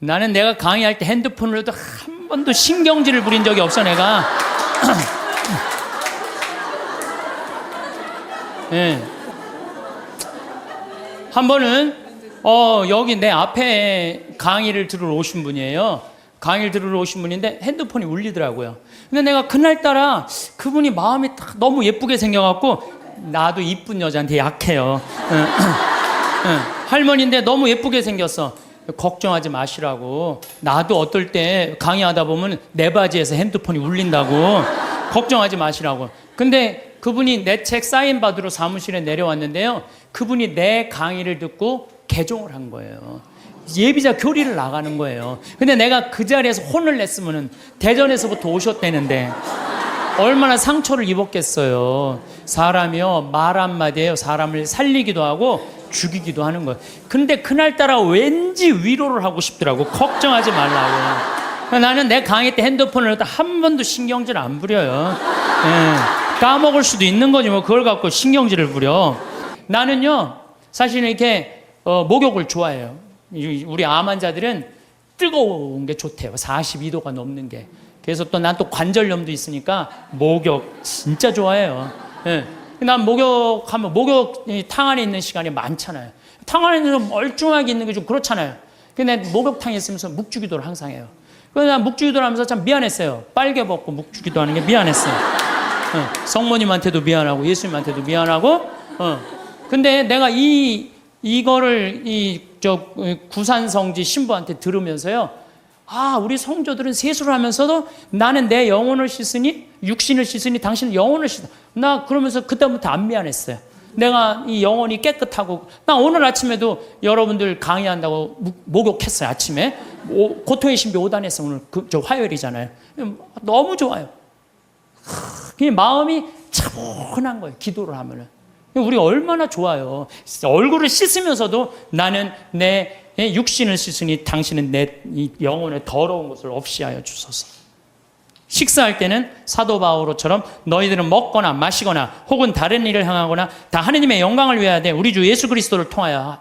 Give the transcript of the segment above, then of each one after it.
나는 내가 강의할 때 핸드폰으로도 한 번도 신경질을 부린 적이 없어, 내가. 네. 한 번은 여기 내 앞에 강의를 들으러 오신 분이에요. 강의를 들으러 오신 분인데 핸드폰이 울리더라고요. 근데 내가 그날따라 그분이 마음이 딱 너무 예쁘게 생겨갖고, 나도 이쁜 여자한테 약해요. 할머니인데 너무 예쁘게 생겼어. 걱정하지 마시라고. 나도 어떨 때 강의하다 보면 내 바지에서 핸드폰이 울린다고. 걱정하지 마시라고. 근데 그분이 내 책 사인 받으러 사무실에 내려왔는데요, 그분이 내 강의를 듣고 개종을 한 거예요. 예비자 교리를 나가는 거예요. 근데 내가 그 자리에서 혼을 냈으면 대전에서부터 오셨다는데 얼마나 상처를 입었겠어요. 사람이요, 말 한마디에요, 사람을 살리기도 하고 죽이기도 하는 거예요. 근데 그날따라 왠지 위로를 하고 싶더라고. 걱정하지 말라고. 나는 내 강의 때 핸드폰을 한 번도 신경질 안 부려요. 까먹을 수도 있는 거지 뭐 그걸 갖고 신경질을 부려. 나는요, 사실은 이렇게 목욕을 좋아해요. 우리 암 환자들은 뜨거운 게 좋대요. 42도가 넘는 게. 그래서 또 난 또 관절염도 있으니까 목욕 진짜 좋아해요. 난 목욕하면 목욕탕 안에 있는 시간이 많잖아요. 탕 안에 멀쩡하게 있는 게 좀 그렇잖아요. 근데 목욕탕에 있으면서 묵주기도를 항상 해요. 그래서 난 묵주기도를 하면서 참 미안했어요. 빨개 벗고 묵주기도 하는 게 미안했어요. 성모님한테도 미안하고 예수님한테도 미안하고. 근데 내가 이거를 구산성지 신부한테 들으면서요, 우리 성도들은 세수를 하면서도 나는 내 영혼을 씻으니, 육신을 씻으니 당신은 영혼을 씻어. 나 그러면서 그때부터 안 미안했어요. 내가 이 영혼이 깨끗하고. 나 오늘 아침에도 여러분들 강의한다고 목욕했어요. 아침에 고통의 신비 5단에서 오늘 화요일이잖아요. 너무 좋아요. 그냥 마음이 차분한 거예요. 기도를 하면은. 우리 얼마나 좋아요. 얼굴을 씻으면서도 나는 내 육신을 씻으니 당신은 내 영혼의 더러운 것을 없이 하여 주소서. 식사할 때는 사도 바오로처럼 너희들은 먹거나 마시거나 혹은 다른 일을 행하거나 다 하느님의 영광을 위하여 돼. 우리 주 예수 그리스도를 통하여.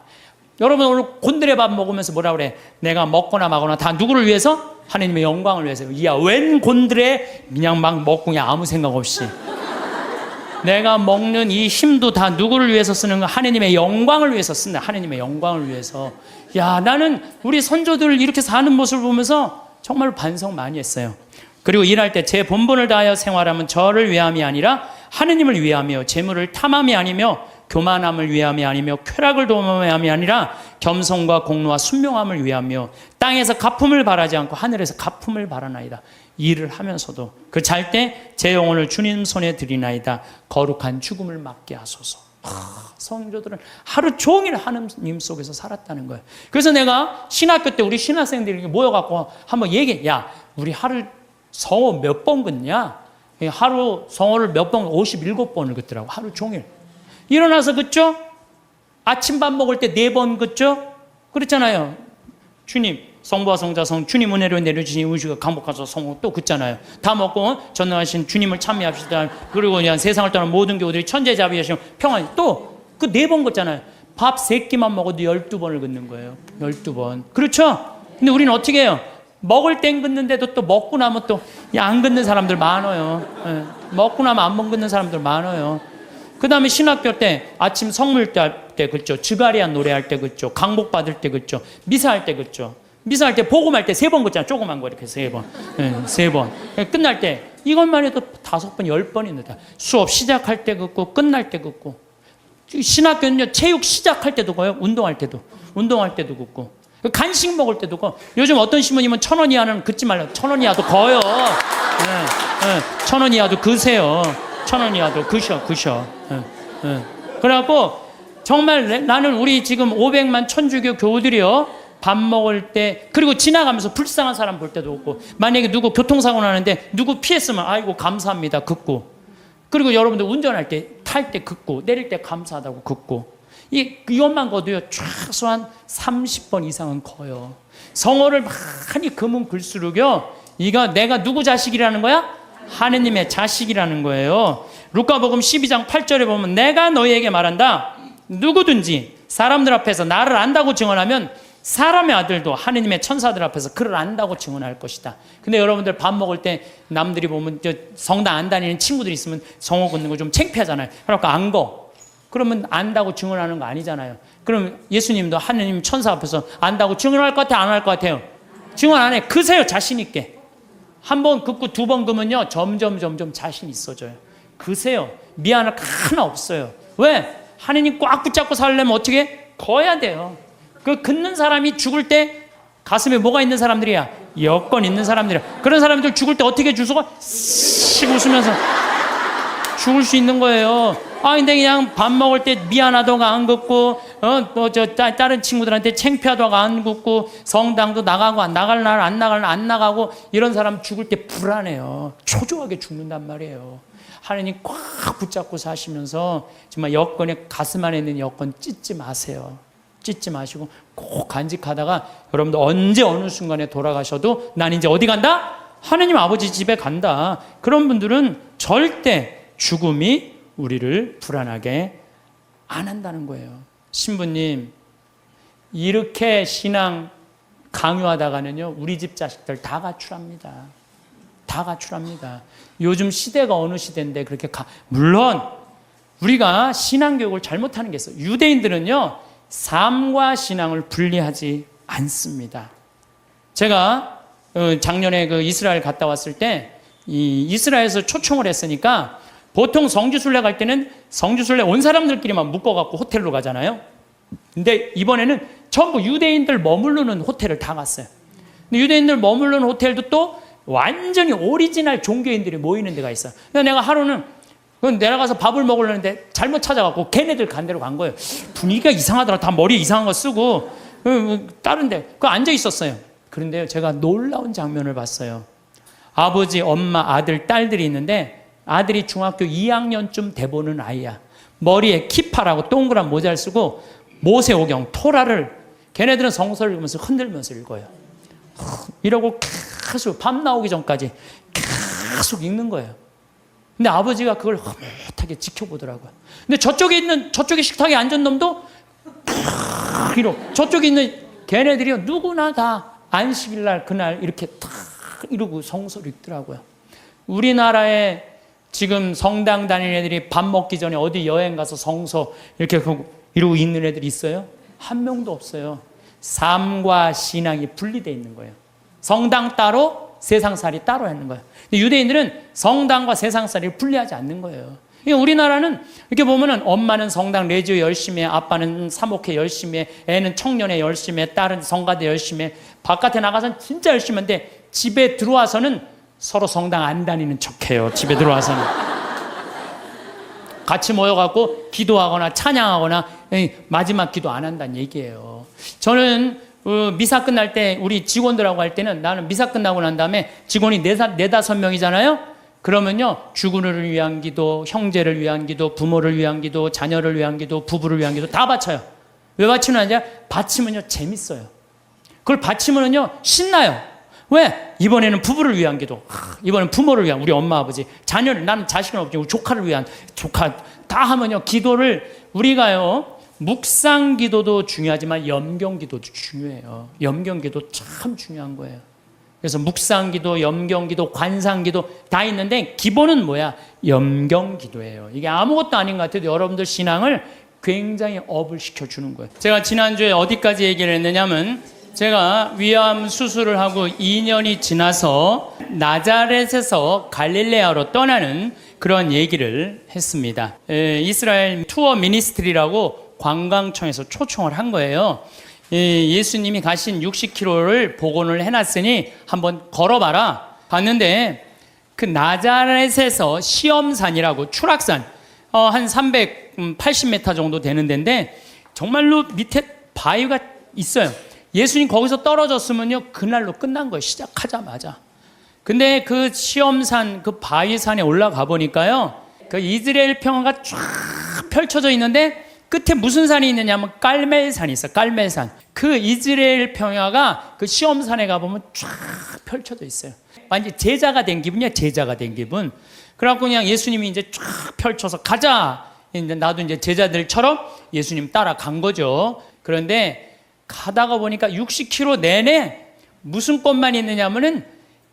여러분 오늘 곤드레 밥 먹으면서 뭐라 그래? 내가 먹거나 마거나 다 누구를 위해서? 하느님의 영광을 위해서. 이야, 웬 곤드레 그냥 막 먹고 그냥 아무 생각 없이. 내가 먹는 이 힘도 다 누구를 위해서 쓰는 거? 하느님의 영광을 위해서 쓴다. 하느님의 영광을 위해서. 야, 나는 우리 선조들 이렇게 사는 모습을 보면서 정말 반성 많이 했어요. 그리고 일할 때 제 본분을 다하여 생활하면 저를 위함이 아니라 하느님을 위하며, 재물을 탐함이 아니며 교만함을 위함이 아니며 쾌락을 도모함이 아니라 겸손과 공로와 순명함을 위하며 땅에서 갚음을 바라지 않고 하늘에서 갚음을 바라나이다. 일을 하면서도 그 잘 때 제 영혼을 주님 손에 드리나이다. 거룩한 죽음을 맞게 하소서. 성도들은 하루 종일 하느님 속에서 살았다는 거예요. 그래서 내가 신학교 때 우리 신학생들이 모여갖고 한번 얘기해. 야, 우리 하루 성호 몇 번 긋냐? 하루 성호를 몇 번, 57번을 긋더라고. 하루 종일. 일어나서 긋죠? 아침밥 먹을 때 4번 긋죠? 그렇잖아요. 주님, 성부와 성자 성 주님 은혜로 내려주신 우주가 강복하소서 성호 또 긋잖아요. 다 먹고 전능하신 주님을 참여합시다. 그리고 그냥 세상을 떠난 모든 교우들이 천재자비하시면 평안히 또 그 4번 긋잖아요. 밥 3끼만 먹어도 12번을 긋는 거예요. 12번. 그렇죠? 근데 우리는 어떻게 해요? 먹을 땐 긋는데도 또 먹고 나면 또 안 긋는 사람들 많아요. 먹고 나면 안 긋는 사람들 많아요. 그 다음에 신학교 때 아침 성물대 할 때 긋죠. 즉가리한 노래할 때 긋죠. 강복 받을 때 긋죠. 미사할 때 긋죠. 미사할 때 복음할 때 3번 긋잖아. 조그만 거 이렇게 3번. 3번. 끝날 때 이것만 해도 5번, 10번입니다. 수업 시작할 때 긋고 끝날 때 긋고. 신학교는요, 체육 시작할 때도 거요. 운동할 때도 긋고. 간식 먹을 때도 거. 요즘 어떤 신부님은 1,000원 이하는 긋지 말라고. 1,000원 이하도 거요. 1,000원 이하도 그세요. 1,000원 이하도 그셔. 그래갖고 정말 나는 우리 지금 500만 천주교 교우들이요, 밥 먹을 때, 그리고 지나가면서 불쌍한 사람 볼 때도 없고, 만약에 누구 교통사고 나는데 누구 피했으면 아이고 감사합니다 긋고, 그리고 여러분들 운전할 때, 탈 때 긋고, 내릴 때 감사하다고 긋고, 이것만 거도요 최소한 30번 이상은 커요. 성어를 많이 금은 글수록요, 이거 내가 누구 자식이라는 거야? 하느님의 자식이라는 거예요. 루카복음 12장 8절에 보면 내가 너희에게 말한다. 누구든지 사람들 앞에서 나를 안다고 증언하면 사람의 아들도 하느님의 천사들 앞에서 그를 안다고 증언할 것이다. 근데 여러분들 밥 먹을 때 남들이 보면 성당 안 다니는 친구들이 있으면 성호 걷는 거 좀 창피하잖아요. 그러니까 안 거. 그러면 안다고 증언하는 거 아니잖아요. 그럼 예수님도 하느님 천사 앞에서 안다고 증언할 것 같아요? 안 할 것 같아요? 증언 안 해. 그세요, 자신 있게. 한 번 긋고 두 번 그면요 점점 자신 있어져요. 그세요. 미안할 거 하나 없어요. 왜? 하느님 꽉 붙잡고 살려면 어떻게? 거야 돼요. 그 긋는 사람이 죽을 때 가슴에 뭐가 있는 사람들이야? 여건 있는 사람들이야. 그런 사람들 죽을 때 어떻게 주소가 씩 웃으면서 죽을 수 있는 거예요. 아, 근데 그냥 밥 먹을 때 미안하다고 안 긋고, 다른 친구들한테 창피하다고 안 긋고, 성당도 나가고, 나갈 날 안 나가고, 이런 사람 죽을 때 불안해요. 초조하게 죽는단 말이에요. 하나님 꽉 붙잡고 사시면서 정말 여건에 가슴 안에 있는 여건 찢지 마세요. 찢지 마시고 꼭 간직하다가 여러분들 언제 어느 순간에 돌아가셔도 난 이제 어디 간다? 하느님 아버지 집에 간다. 그런 분들은 절대 죽음이 우리를 불안하게 안 한다는 거예요. 신부님, 이렇게 신앙 강요하다가는요 우리 집 자식들 다 가출합니다. 다 가출합니다. 요즘 시대가 어느 시대인데 그렇게 물론 우리가 신앙교육을 잘못하는 게 있어요. 유대인들은요 삶과 신앙을 분리하지 않습니다. 제가 작년에 그 이스라엘 갔다 왔을 때 이 이스라엘에서 초청을 했으니까 보통 성지순례 갈 때는 성지순례 온 사람들끼리만 묶어갖고 호텔로 가잖아요. 근데 이번에는 전부 유대인들 머무르는 호텔을 다 갔어요. 근데 유대인들 머무르는 호텔도 또 완전히 오리지널 종교인들이 모이는 데가 있어요. 그래서 내가 하루는 내려가서 밥을 먹으려는데 잘못 찾아갖고 걔네들 간 데로 간 거예요. 분위기가 이상하더라. 다 머리에 이상한 거 쓰고 다른 데 앉아 있었어요. 그런데요 제가 놀라운 장면을 봤어요. 아버지, 엄마, 아들, 딸들이 있는데 아들이 중학교 2학년쯤 돼보는 아이야. 머리에 키파라고 동그란 모자를 쓰고 모세오경, 토라를 걔네들은 성서를 읽으면서 흔들면서 읽어요. 이러고 계속 밤 나오기 전까지 계속 읽는 거예요. 근데 아버지가 그걸 흐뭇하게 지켜보더라고요. 근데 저쪽에 식탁에 앉은 놈도 이러고 저쪽에 있는 걔네들이요 누구나 다 안식일날 그날 이렇게 탁 이러고 성서를 읽더라고요. 우리나라에 지금 성당 다니는 애들이 밥 먹기 전에 어디 여행 가서 성서 이렇게 이러고 읽는 애들이 있어요? 한 명도 없어요. 삶과 신앙이 분리되어 있는 거예요. 성당 따로 세상살이 따로 하는 거예요. 근데 유대인들은 성당과 세상살이를 분리하지 않는 거예요. 그러니까 우리나라는 이렇게 보면은 엄마는 성당 레지오 열심히 해, 아빠는 사목회 열심히 해, 애는 청년회 열심히 해, 딸은 성가대 열심히 해. 바깥에 나가서는 진짜 열심히 하는데 집에 들어와서는 서로 성당 안 다니는 척해요. 집에 들어와서는 같이 모여갖고 기도하거나 찬양하거나 마지막 기도 안 한다는 얘기예요. 저는 미사 끝날 때 우리 직원들하고 할 때는 나는 미사 끝나고 난 다음에 직원이 네다섯 명이잖아요. 그러면요 주군을 위한 기도, 형제를 위한 기도, 부모를 위한 기도, 자녀를 위한 기도, 부부를 위한 기도 다 바쳐요. 왜 바치느냐? 바치면요 재밌어요. 그걸 바치면요 신나요. 왜? 이번에는 부부를 위한 기도, 이번엔 부모를 위한 우리 엄마 아버지, 자녀를, 나는 자식은 없지만 우리 조카를 위한 조카 다 하면요 기도를 우리가요 묵상 기도도 중요하지만 염경 기도도 중요해요. 염경 기도 참 중요한 거예요. 그래서 묵상 기도, 염경 기도, 관상 기도 다 있는데 기본은 뭐야? 염경 기도예요. 이게 아무것도 아닌 것 같아도 여러분들 신앙을 굉장히 업을 시켜주는 거예요. 제가 지난주에 어디까지 얘기를 했느냐면 제가 위암 수술을 하고 2년이 지나서 나자렛에서 갈릴레아로 떠나는 그런 얘기를 했습니다. 이스라엘 투어 미니스트리라고 관광청에서 초청을 한 거예요. 예수님이 가신 60km를 복원을 해놨으니 한번 걸어봐라. 봤는데 그 나자렛에서 시험산이라고 추락산 한 380m 정도 되는 데인데 정말로 밑에 바위가 있어요. 예수님 거기서 떨어졌으면요 그날로 끝난 거예요. 시작하자마자. 근데 그 시험산 그 바위산에 올라가 보니까요 그 이스라엘 평화가 쫙 펼쳐져 있는데 끝에 무슨 산이 있느냐면 깔멜산이 있어. 깔멜산. 그 이스라엘 평야가 그 시험산에 가보면 쫙 펼쳐져 있어요. 완전 제자가 된 기분이야. 제자가 된 기분. 그래갖고 그냥 예수님이 이제 쫙 펼쳐서 가자. 이제 나도 이제 제자들처럼 예수님 따라간 거죠. 그런데 가다가 보니까 60km 내내 무슨 꽃만 있느냐면은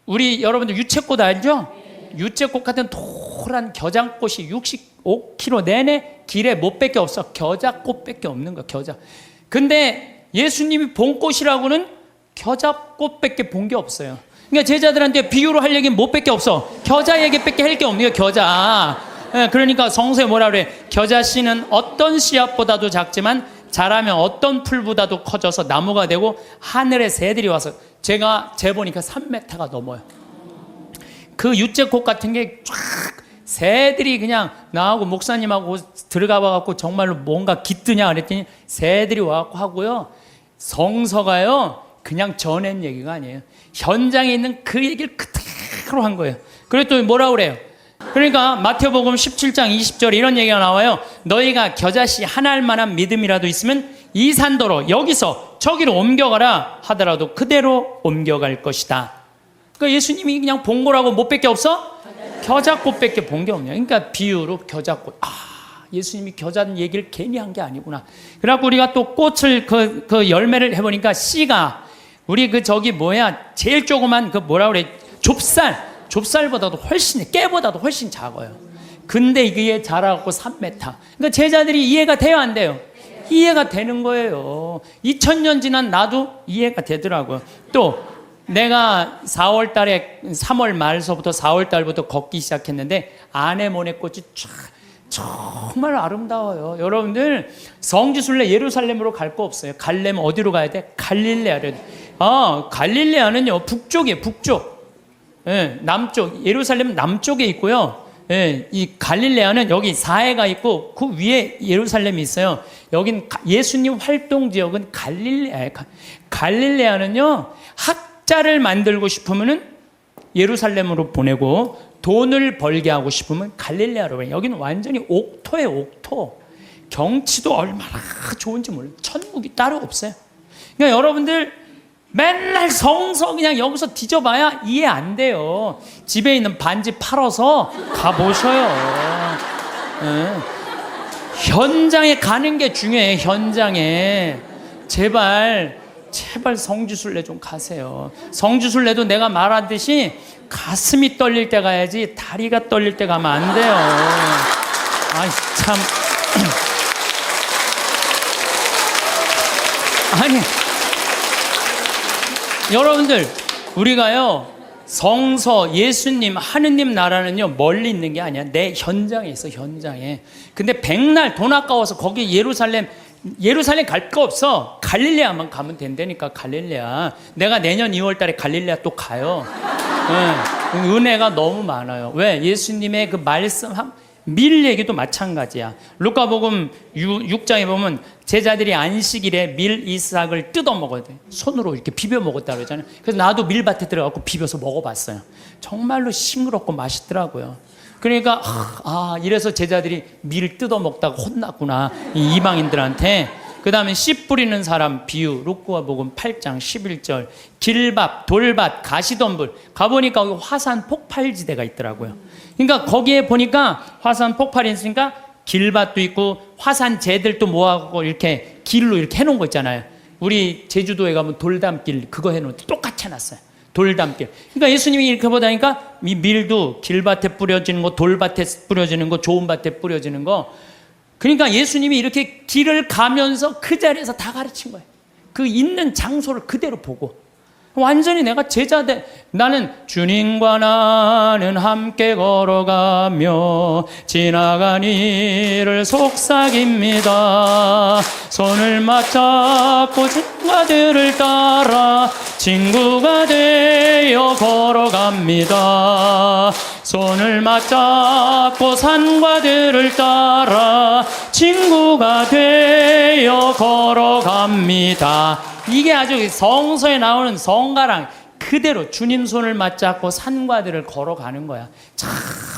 우리 여러분들 유채꽃 알죠? 유채꽃 같은 노란 겨자꽃이 65km 내내 길에 못밖에 없어. 겨자꽃밖에 없는 거야. 겨자. 근데 예수님이 본 꽃이라고는 겨자꽃밖에 본 게 없어요. 그러니까 제자들한테 비유로 할 얘기는 못밖에 없어. 겨자 얘기밖에 할 게 없는 거야. 겨자. 그러니까 성서에 뭐라 그래? 겨자 씨는 어떤 씨앗보다도 작지만 자라면 어떤 풀보다도 커져서 나무가 되고 하늘의 새들이 와서 제가 재보니까 3m가 넘어요. 그 유채꽃 같은 게 쫙 새들이 그냥 나하고 목사님하고 들어가 봐갖고 정말로 뭔가 깃드냐 그랬더니 새들이 와갖고 하고요. 성서가요 그냥 전한 얘기가 아니에요. 현장에 있는 그 얘기를 그대로 한 거예요. 그랬더니 뭐라 그래요? 그러니까 마태복음 17장 20절에 이런 얘기가 나와요. 너희가 겨자씨 하나 할 만한 믿음이라도 있으면 이 산더러 여기서 저기로 옮겨가라 하더라도 그대로 옮겨갈 것이다. 그러니까 예수님이 그냥 본 거라고 못밖에 없어? 겨자꽃밖에 본 게 없냐. 그러니까 비유로 겨자꽃. 예수님이 겨자는 얘기를 괜히 한 게 아니구나. 그래갖고 우리가 또 꽃을 그 열매를 해보니까 씨가 우리 제일 조그만 뭐라 그래? 좁쌀보다도 훨씬, 깨보다도 훨씬 작아요. 근데 이게 자라갖고 3m. 그러니까 제자들이 이해가 돼요, 안 돼요? 이해가 되는 거예요. 2000년 지난 나도 이해가 되더라고요. 또 내가 4월 달에 3월 말서부터 4월 달부터 걷기 시작했는데 아네모네 꽃이 정말 아름다워요. 여러분들 성지순례 예루살렘으로 갈 거 없어요. 가려면 어디로 가야 돼? 갈릴레아로. 갈릴레아는요 북쪽이에요. 북쪽. 예, 남쪽. 예루살렘은 남쪽에 있고요. 예, 이 갈릴레아는 여기 사해가 있고 그 위에 예루살렘이 있어요. 여긴 예수님 활동 지역은 갈릴레아예요. 갈릴레아는요 학자를 만들고 싶으면은 예루살렘으로 보내고 돈을 벌게 하고 싶으면 갈릴레아로 가요. 여기는 완전히 옥토예요. 옥토. 경치도 얼마나 좋은지 몰라요. 천국이 따로 없어요. 그러니까 여러분들 맨날 성서 그냥 여기서 뒤져봐야 이해 안 돼요. 집에 있는 반지 팔아서 가보셔요. 네. 현장에 가는 게 중요해요. 현장에. 제발 성지순례 좀 가세요. 성지순례도 내가 말하듯이 가슴이 떨릴 때 가야지 다리가 떨릴 때 가면 안 돼요. 아이 참. 아니 여러분들 우리가요 성서 예수님 하느님 나라는요 멀리 있는 게 아니야. 내 현장에 있어. 현장에. 근데 백날 돈 아까워서 거기 예루살렘 갈 거 없어. 갈릴레아만 가면 된다니까. 갈릴레아. 내가 내년 2월 달에 갈릴레아 또 가요. 네. 은혜가 너무 많아요. 왜? 예수님의 그 말씀 밀 얘기도 마찬가지야. 루카복음 6장에 보면 제자들이 안식일에 밀 이삭을 뜯어 먹어야 돼. 손으로 이렇게 비벼 먹었다 그러잖아요. 그래서 나도 밀밭에 들어가고 비벼서 먹어봤어요. 정말로 싱그럽고 맛있더라고요. 그러니까 이래서 제자들이 밀 뜯어 먹다가 혼났구나 이 이방인들한테. 그 다음에 씨 뿌리는 사람 비유 루카복음 8장 11절 길밥, 돌밭, 가시덤불 가보니까 거기 화산 폭발지대가 있더라고요. 그러니까 거기에 보니까 화산 폭발이 있으니까 길밭도 있고 화산재들도 모아갖고 이렇게 길로 이렇게 해놓은 거 있잖아요. 우리 제주도에 가면 돌담길 그거 해놓은 똑같이 해놨어요. 돌담길. 그러니까 예수님이 이렇게 보다니까 이 밀도 길밭에 뿌려지는 거, 돌밭에 뿌려지는 거, 좋은 밭에 뿌려지는 거. 그러니까 예수님이 이렇게 길을 가면서 그 자리에서 다 가르친 거예요. 그 있는 장소를 그대로 보고. 완전히 내가 제자들. 나는 주님과 나는 함께 걸어가며 지나간 이를 속삭입니다. 손을 맞잡고 친구들을 따라 친구가 되어 걸어갑니다. 손을 맞잡고 산과 들을 따라 친구가 되어 걸어갑니다. 이게 아주 성서에 나오는 성가랑 그대로 주님 손을 맞잡고 산과 들을 걸어가는 거야. 참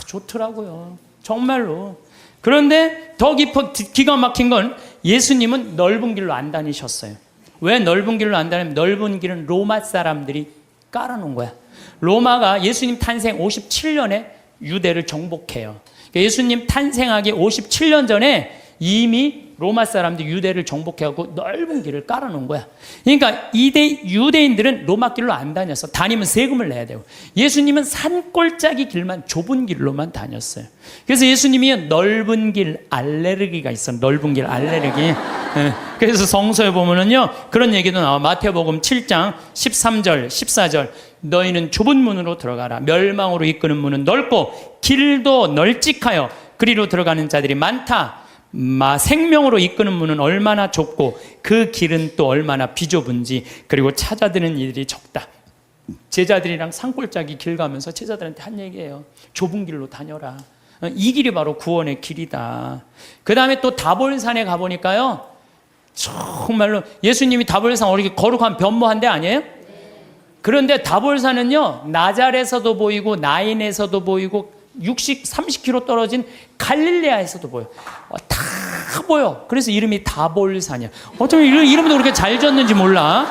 좋더라고요. 정말로. 그런데 더 기가 막힌 건 예수님은 넓은 길로 안 다니셨어요. 왜 넓은 길로 안 다니면 넓은 길은 로마 사람들이 깔아놓은 거야. 로마가 예수님 탄생 57년에 유대를 정복해요. 예수님 탄생하기 57년 전에 이미 로마 사람들이 유대를 정복해갖고 넓은 길을 깔아놓은 거야. 그러니까 유대인들은 로마 길로 안 다녔어. 다니면 세금을 내야 되고. 예수님은 산골짜기 길만, 좁은 길로만 다녔어요. 그래서 예수님이 넓은 길 알레르기가 있어. 넓은 길 알레르기. 그래서 성서에 보면은요, 그런 얘기도 나와. 마태복음 7장 13절, 14절. 너희는 좁은 문으로 들어가라. 멸망으로 이끄는 문은 넓고 길도 널찍하여 그리로 들어가는 자들이 많다. 생명으로 이끄는 문은 얼마나 좁고 그 길은 또 얼마나 비좁은지, 그리고 찾아드는 이들이 적다. 제자들이랑 산골짜기 길 가면서 제자들한테 한 얘기예요. 좁은 길로 다녀라. 이 길이 바로 구원의 길이다. 그 다음에 또 다볼산에 가보니까요, 정말로 예수님이 다볼산 어떻게 거룩한 변모한 데 아니에요? 그런데 다볼산은요, 나잘에서도 보이고 나인에서도 보이고 30km 떨어진 갈릴레아에서도 보여. 다 보여. 그래서 이름이 다볼산이야. 어쩌면 이름도 그렇게 잘 졌는지 몰라.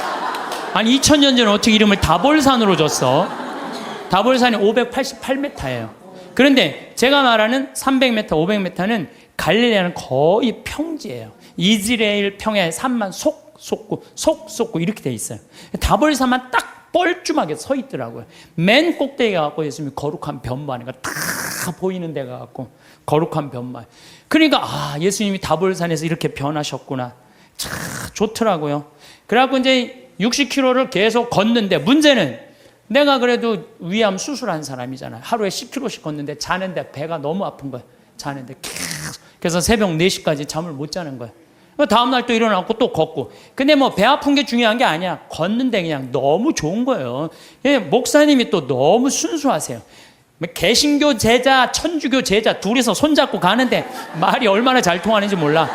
아니 2000년 전에 어떻게 이름을 다볼산으로 줬어? 다볼산이 588m예요. 그런데 제가 말하는 300m, 500m는 갈릴레아는 거의 평지예요. 이스라엘 평야의 산만 속 솟고 이렇게 돼 있어요. 다볼산만 딱 뻘쭘하게 서 있더라고요. 맨 꼭대기에 가고 예수님이 거룩한 변모하니까 다 보이는 데가 갖고 거룩한 변모. 그러니까 예수님이 다볼산에서 이렇게 변하셨구나. 참 좋더라고요. 그래갖고 이제 60km를 계속 걷는데, 문제는 내가 그래도 위암 수술한 사람이잖아요. 하루에 10km씩 걷는데 자는데 배가 너무 아픈 거예요. 자는데 계속. 그래서 새벽 4시까지 잠을 못 자는 거예요. 다음날 또 일어나고 또 걷고. 근데 뭐 배 아픈 게 중요한 게 아니야. 걷는데 그냥 너무 좋은 거예요. 목사님이 또 너무 순수하세요. 개신교 제자, 천주교 제자 둘이서 손잡고 가는데 말이 얼마나 잘 통하는지 몰라.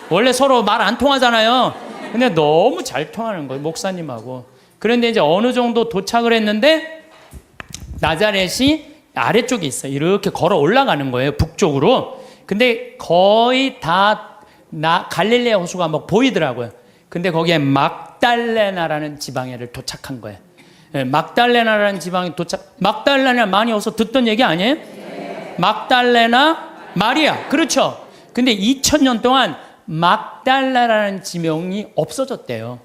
원래 서로 말 안 통하잖아요. 근데 너무 잘 통하는 거예요, 목사님하고. 그런데 이제 어느 정도 도착을 했는데 나자렛이 아래쪽에 있어요. 이렇게 걸어 올라가는 거예요, 북쪽으로. 근데 거의 다 갈릴레아 호수가 막 보이더라고요. 근데 거기에 막달레나라는 지방에를 도착한 거예요. 막달레나라는 지방에 막달레나 많이 어서 듣던 얘기 아니에요? 네. 막달레나 마리아. 그렇죠. 근데 2000년 동안 막달레나라는 지명이 없어졌대요.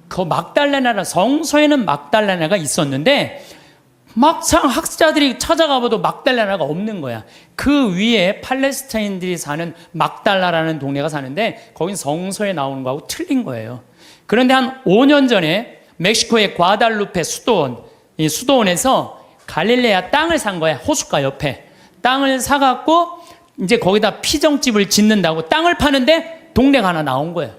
그 막달레나라, 성서에는 막달레나가 있었는데 막상 학자들이 찾아가봐도 막달레나가 없는 거야. 그 위에 팔레스타인들이 사는 막달라라는 동네가 사는데 거긴 성서에 나오는 거하고 틀린 거예요. 그런데 한 5년 전에 멕시코의 과달루페 이 수도원에서 갈릴레아 땅을 산 거야. 호숫가 옆에 땅을 사갖고 이제 거기다 피정집을 짓는다고 땅을 파는데 동네가 하나 나온 거예요.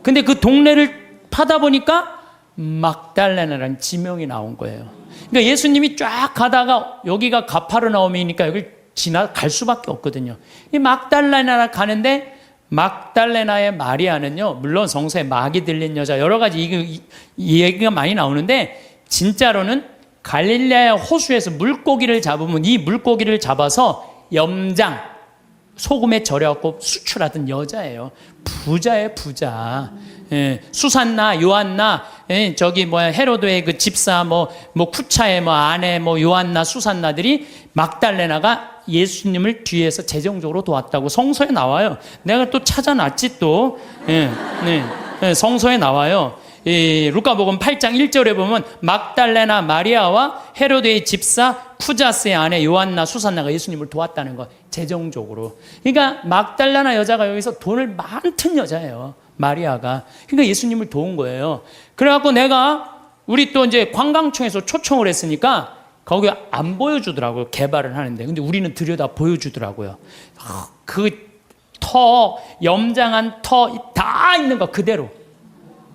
근데 그 동네를 파다 보니까 막달레나라는 지명이 나온 거예요. 그러니까 예수님이 쫙 가다가 여기가 가파르나움이니까 여기 지나갈 수밖에 없거든요. 이 막달레나 가는데 막달레나의 마리아는요, 물론 성서에 막이 들린 여자, 여러 가지 이 얘기가 많이 나오는데, 진짜로는 갈릴레아 호수에서 물고기를 잡으면 이 물고기를 잡아서 염장, 소금에 절여갖고 수출하던 여자예요. 부자예요, 부자. 수산나, 요한나, 헤로드의 그 집사, 쿠차의 아내, 요한나, 수산나들이 막달레나가 예수님을 뒤에서 재정적으로 도왔다고 성서에 나와요. 내가 또 찾아놨지 또. 성서에 나와요. 루카복음 8장 1절에 보면 막달레나 마리아와 헤로드의 집사 쿠자스의 아내 요한나, 수산나가 예수님을 도왔다는 거, 재정적으로. 그러니까 막달레나 여자가 여기서 돈을 많던 여자예요, 마리아가. 그러니까 예수님을 도운 거예요. 그래갖고 우리 또 이제 관광청에서 초청을 했으니까 거기 안 보여주더라고요, 개발을 하는데. 근데 우리는 들여다 보여주더라고요. 그 염장한 다 있는 거 그대로.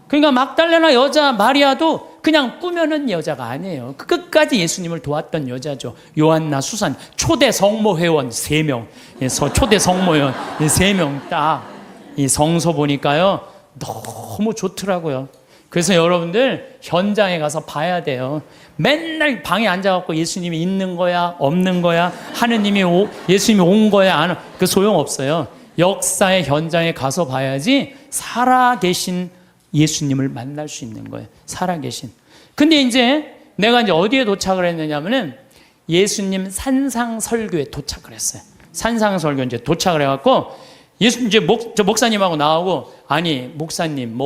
그러니까 막달레나 여자 마리아도 그냥 꾸며낸 여자가 아니에요. 끝까지 예수님을 도왔던 여자죠. 요한나, 수산, 초대 성모회원 3명, 초대 성모회원 3명 딱 이 성서 보니까요, 너무 좋더라고요. 그래서 여러분들 현장에 가서 봐야 돼요. 맨날 방에 앉아갖고 예수님이 있는 거야, 없는 거야, 예수님이 온 거야, 안 온, 그 소용없어요. 역사의 현장에 가서 봐야지 살아계신 예수님을 만날 수 있는 거예요. 살아계신. 근데 이제 내가 이제 어디에 도착을 했느냐면은 예수님 산상설교에 도착을 했어요. 산상설교 이제 도착을 해갖고 이제 저 목사님하고 나오고, 아니 목사님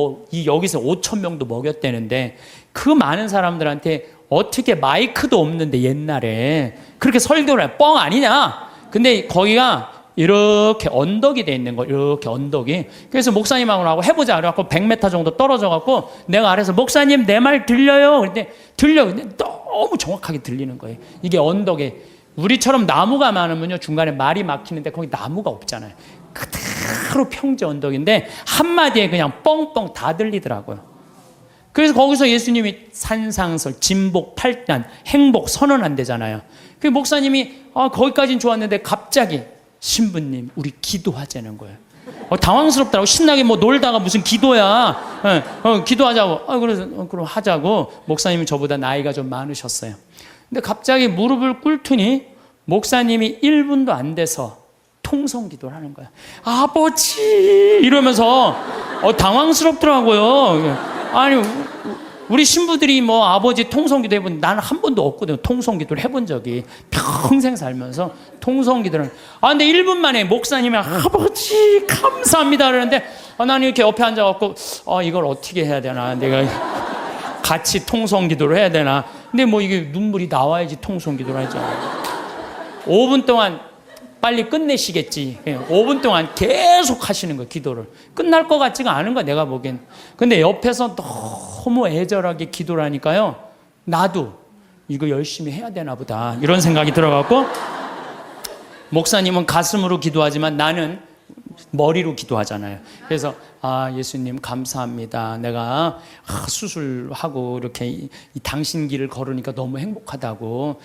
여기서 5천 명도 먹였대는데 그 많은 사람들한테 어떻게 마이크도 없는데 옛날에 그렇게 설교를 해? 뻥 아니냐? 근데 거기가 이렇게 언덕이 돼 있는 거, 이렇게 언덕이. 그래서 목사님하고 나하고 해보자. 그래갖고 100m 정도 떨어져갖고 내가 아래서 목사님 내 말 들려요? 근데 근데 너무 정확하게 들리는 거예요. 이게 언덕에 우리처럼 나무가 많으면요 중간에 말이 막히는데 거기 나무가 없잖아요. 그대로 평지 언덕인데 한마디에 그냥 뻥뻥 다 들리더라고요. 그래서 거기서 예수님이 산상설, 진복, 팔단, 행복 선언한대잖아요. 그 목사님이 거기까지는 좋았는데 갑자기 신부님 우리 기도하자는 거예요. 당황스럽더라고. 신나게 놀다가 무슨 기도야. 기도하자고. 그래서 그럼 하자고. 목사님은 저보다 나이가 좀 많으셨어요. 근데 갑자기 무릎을 꿇더니 목사님이 1분도 안 돼서 통성 기도를 하는 거야. 아버지 이러면서 당황스럽더라고요. 아니 우리 신부들이 아버지 통성 기도 해본 나는 한 번도 없거든요. 통성 기도를 해본 적이 평생 살면서 통성 기도를. 근데 1분 만에 목사님이 아버지 감사합니다 그러는데 나는 이렇게 옆에 앉아갖고 이걸 어떻게 해야 되나, 내가 같이 통성 기도를 해야 되나. 근데 이게 눈물이 나와야지 통성 기도를 하죠. 5분 동안 빨리 끝내시겠지. 5분 동안 계속 하시는 거예요. 기도를. 끝날 것 같지가 않은 거야 내가 보기엔. 근데 옆에서 너무 애절하게 기도를 하니까요, 나도 이거 열심히 해야 되나 보다 이런 생각이 들어갖고, 목사님은 가슴으로 기도하지만 나는 머리로 기도하잖아요. 그래서 예수님 감사합니다. 내가 수술하고 이렇게 이 당신 길을 걸으니까 너무 행복하다고.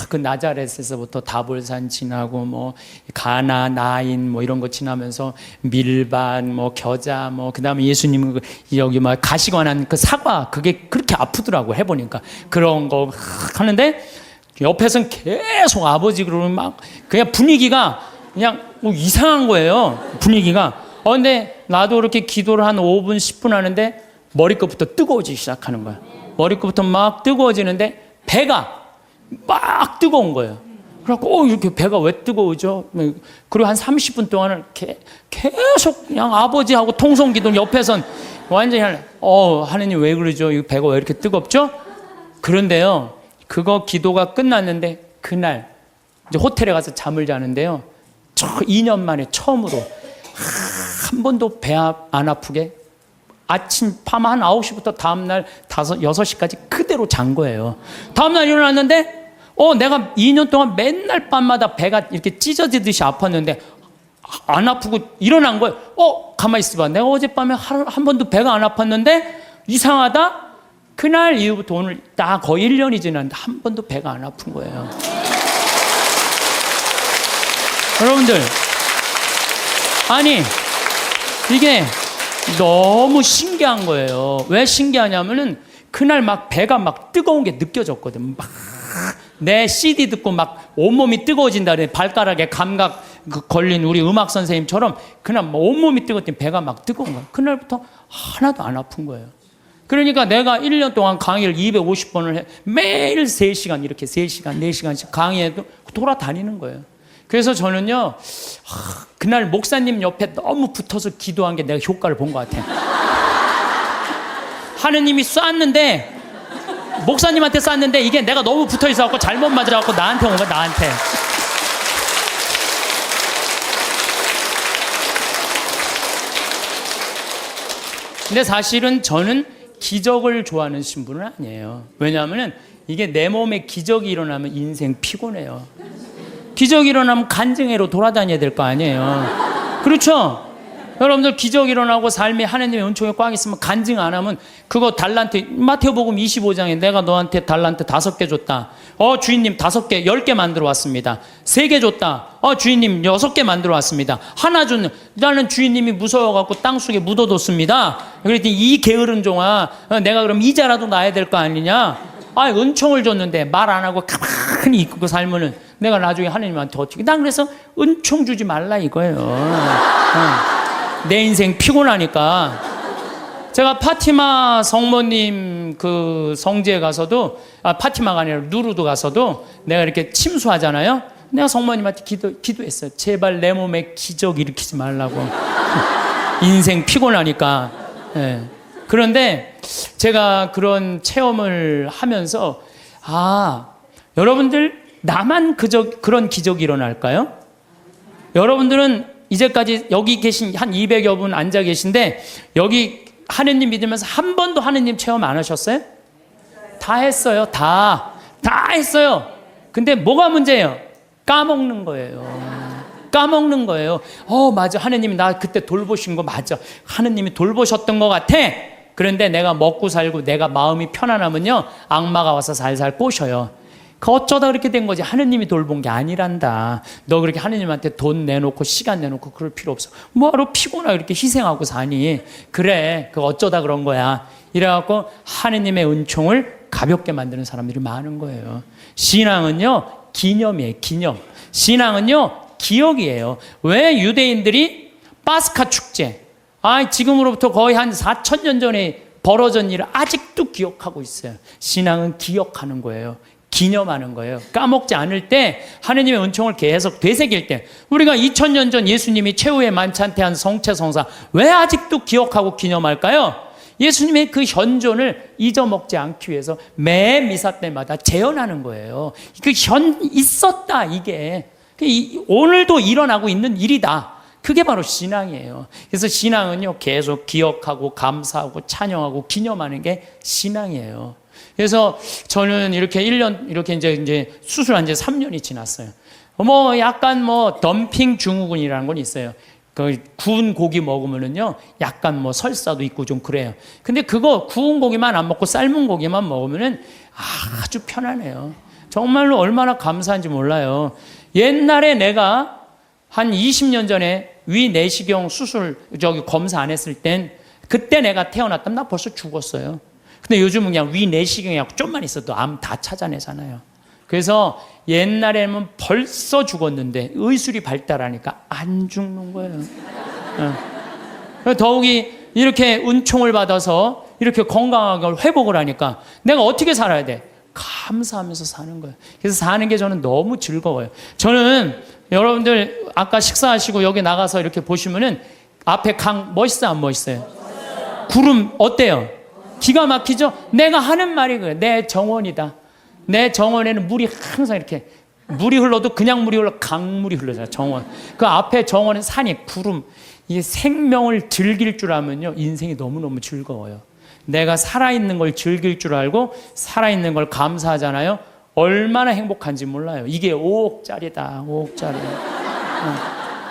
그 나자렛에서부터 다볼산 지나고 가나, 나인 이런 거 지나면서 밀반, 겨자, 그다음에 예수님은 여기 가시관한 그 사과, 그게 그렇게 아프더라고 해보니까. 그런 거 하는데 옆에서는 계속 아버지 그러면 그냥 분위기가 그냥 이상한 거예요. 분위기가. 근데 나도 그렇게 기도를 한 5분 10분 하는데 머리끝부터 뜨거워지기 시작하는 거야. 머리끝부터 막 뜨거워지는데 배가 막 뜨거운 거예요. 그래갖고 이렇게 배가 왜 뜨거우죠? 그리고 한 30분 동안은 계속 그냥 아버지하고 통성 기도, 옆에선 완전히 하느님 왜 그러죠? 이 배가 왜 이렇게 뜨겁죠? 그런데요, 그거 기도가 끝났는데 그날 이제 호텔에 가서 잠을 자는데요, 2년 만에 처음으로 한 번도 배 안 아프게 아침 밤 한 9시부터 다음날 6시까지 그대로 잔 거예요. 다음날 일어났는데 내가 2년 동안 맨날 밤마다 배가 이렇게 찢어지듯이 아팠는데 안 아프고 일어난 거예요. 가만히 있어봐. 내가 어젯밤에 한 번도 배가 안 아팠는데 이상하다. 그날 이후부터 오늘 딱 거의 1년이 지났는데 한 번도 배가 안 아픈 거예요. 여러분들, 아니 이게 너무 신기한 거예요. 왜 신기하냐면은 그날 막 배가 막 뜨거운 게 느껴졌거든. 막 내 CD 듣고 막 온몸이 뜨거워진다 그래. 발가락에 감각 걸린 우리 음악 선생님처럼 그날 온몸이 뜨거웠더니 배가 막 뜨거운 거야. 그날부터 하나도 안 아픈 거예요. 그러니까 내가 1년 동안 강의를 250번을 해. 매일 3시간 이렇게 3시간 4시간씩 강의해도 돌아다니는 거예요. 그래서 저는요, 그날 목사님 옆에 너무 붙어서 기도한 게 내가 효과를 본 것 같아요. 하느님이 쐈는데, 목사님한테 쐈는데 이게 내가 너무 붙어 있어갖고 잘못 맞아갖고 나한테 온 거야, 나한테. 근데 사실은 저는 기적을 좋아하는 신분은 아니에요. 왜냐하면 이게 내 몸에 기적이 일어나면 인생 피곤해요. 기적이 일어나면 간증회로 돌아다녀야 될 거 아니에요. 그렇죠? 여러분들 기적이 일어나고 삶에 하나님의 은총에 꽉 있으면 간증 안 하면 그거 달란트, 마태복음 25장에 내가 너한테 달란트 5개 줬다. 주인님 5개, 10개 만들어 왔습니다. 3개 줬다. 주인님 6개 만들어 왔습니다. 하나 줬는, 나는 주인님이 무서워갖고 땅속에 묻어뒀습니다. 그랬더니 이 게으른 종아, 내가 그럼 이자라도 놔야 될 거 아니냐? 은총을 줬는데 말 안 하고 가만히 있고 살면은 내가 나중에 하나님한테 어떻게. 난 그래서 은총 주지 말라 이거예요. 내 인생 피곤하니까. 제가 파티마 성모님 그 성지에 가서도, 파티마가 아니라 누르드 가서도 내가 이렇게 침수하잖아요. 내가 성모님한테 기도했어요. 제발 내 몸에 기적 일으키지 말라고. 인생 피곤하니까. 예. 그런데 제가 그런 체험을 하면서 여러분들 나만 그런 기적이 일어날까요? 여러분들은 이제까지 여기 계신 한 200여 분 앉아 계신데 여기 하느님 믿으면서 한 번도 하느님 체험 안 하셨어요? 다 했어요. 다 했어요. 근데 뭐가 문제예요? 까먹는 거예요. 까먹는 거예요. 맞아. 하느님이 나 그때 돌보신 거 맞아. 하느님이 돌보셨던 것 같아. 그런데 내가 먹고 살고 내가 마음이 편안하면요, 악마가 와서 살살 꼬셔요. 어쩌다 그렇게 된 거지. 하느님이 돌본 게 아니란다. 너 그렇게 하느님한테 돈 내놓고 시간 내놓고 그럴 필요 없어. 뭐하러 피곤하게 이렇게 희생하고 사니. 그래, 어쩌다 그런 거야. 이래갖고 하느님의 은총을 가볍게 만드는 사람들이 많은 거예요. 신앙은요, 기념이에요. 기념. 신앙은요, 기억이에요. 왜 유대인들이 파스카 축제, 지금으로부터 거의 한 4,000년 전에 벌어진 일을 아직도 기억하고 있어요. 신앙은 기억하는 거예요. 기념하는 거예요. 까먹지 않을 때, 하느님의 은총을 계속 되새길 때, 우리가 2000년 전 예수님이 최후의 만찬때 성체성사 왜 아직도 기억하고 기념할까요? 예수님의 그 현존을 잊어먹지 않기 위해서 매 미사 때마다 재현하는 거예요. 있었다, 이게. 오늘도 일어나고 있는 일이다. 그게 바로 신앙이에요. 그래서 신앙은요, 계속 기억하고 감사하고 찬양하고 기념하는 게 신앙이에요. 그래서 저는 이렇게 1년, 이렇게 이제 수술한 지 3년이 지났어요. 약간 덤핑 증후군이라는 건 있어요. 구운 고기 먹으면은요, 약간 설사도 있고 좀 그래요. 근데 구운 고기만 안 먹고 삶은 고기만 먹으면은 아주 편안해요. 정말로 얼마나 감사한지 몰라요. 옛날에 내가 한 20년 전에 위 내시경 수술 검사 안 했을 땐, 그때 내가 태어났다면 나 벌써 죽었어요. 근데 요즘은 그냥 위 내시경이라고 좀만 있어도 암 다 찾아내잖아요. 그래서 옛날에는 벌써 죽었는데 의술이 발달하니까 안 죽는 거예요. 더욱이 이렇게 은총을 받아서 이렇게 건강하게 회복을 하니까 내가 어떻게 살아야 돼? 감사하면서 사는 거예요. 그래서 사는 게 저는 너무 즐거워요. 저는 여러분들 아까 식사하시고 여기 나가서 이렇게 보시면은 앞에 강 멋있어요, 안 멋있어요? 구름 어때요? 기가 막히죠? 내가 하는 말이 그래요. 내 정원이다. 내 정원에는 물이 항상 이렇게, 물이 흘러도 그냥 물이 흘러, 강물이 흘러잖아요. 정원. 그 앞에 정원은 산이, 구름. 이 생명을 즐길 줄 알면요, 인생이 너무너무 즐거워요. 내가 살아있는 걸 즐길 줄 알고 살아있는 걸 감사하잖아요. 얼마나 행복한지 몰라요. 이게 5억짜리다. 5억짜리.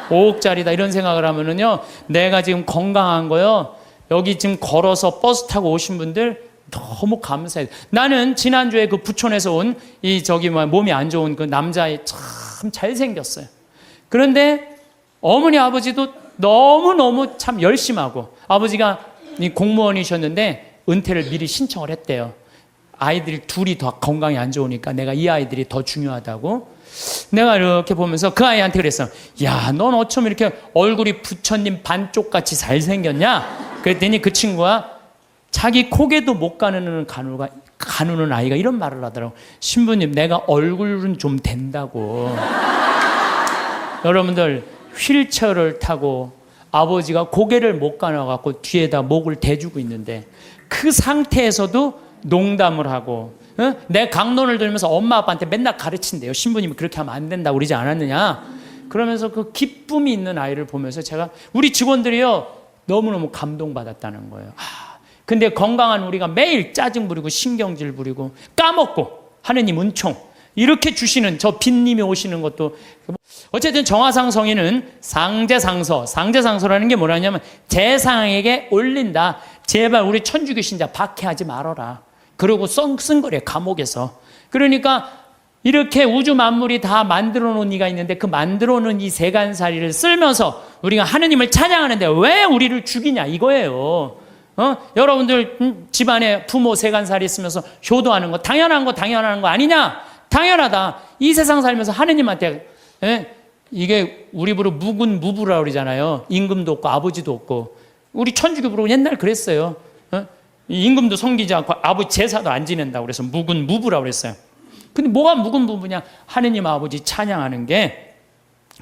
5억짜리다. 이런 생각을 하면은요, 내가 지금 건강한 거요, 여기 지금 걸어서 버스 타고 오신 분들 너무 감사해요. 나는 지난주에 그 부촌에서 온 몸이 안 좋은 그 남자애 참 잘생겼어요. 그런데 어머니 아버지도 너무너무 참 열심하고, 아버지가 공무원이셨는데 은퇴를 미리 신청을 했대요. 아이들이 둘이 더 건강이 안 좋으니까 내가 이 아이들이 더 중요하다고. 내가 이렇게 보면서 그 아이한테 그랬어. 야, 넌 어쩜 이렇게 얼굴이 부처님 반쪽같이 잘생겼냐? 그랬더니 그 친구가 자기 고개도 못 가누는 가누는 아이가 이런 말을 하더라고. 신부님, 내가 얼굴은 좀 된다고. 여러분들, 휠체어를 타고 아버지가 고개를 못 가눠갖고 뒤에다 목을 대주고 있는데 그 상태에서도 농담을 하고, 내 강론을 들으면서 엄마 아빠한테 맨날 가르친대요. 신부님이 그렇게 하면 안 된다고 그러지 않았느냐. 그러면서 그 기쁨이 있는 아이를 보면서 제가, 우리 직원들이요, 너무너무 감동받았다는 거예요. 근데 건강한 우리가 매일 짜증 부리고 신경질 부리고 까먹고 하느님 은총 이렇게 주시는 저 빈님이 오시는 것도, 어쨌든 정화상 성인은 상제상서라는 게 뭐라냐면 제상에게 올린다. 제발 우리 천주교 신자 박해하지 말아라. 그러고 쓴 거래, 감옥에서. 그러니까 이렇게 우주 만물이 다 만들어 놓은 이가 있는데 그 만들어 놓은 이 세간살이를 쓸면서 우리가 하느님을 찬양하는데 왜 우리를 죽이냐 이거예요. 여러분들 집안에 부모 세간살이 있으면서 효도하는 거 당연한 거 아니냐? 당연하다. 이 세상 살면서 하느님한테, 이게 우리 부로 무군무부라고 그러잖아요. 임금도 없고 아버지도 없고. 우리 천주교 부로 옛날 그랬어요. 임금도 섬기지 않고 아버지 제사도 안 지낸다고 그래서 무군무부라고 그랬어요. 근데 뭐가 묵은 부부냐? 하느님 아버지 찬양하는 게.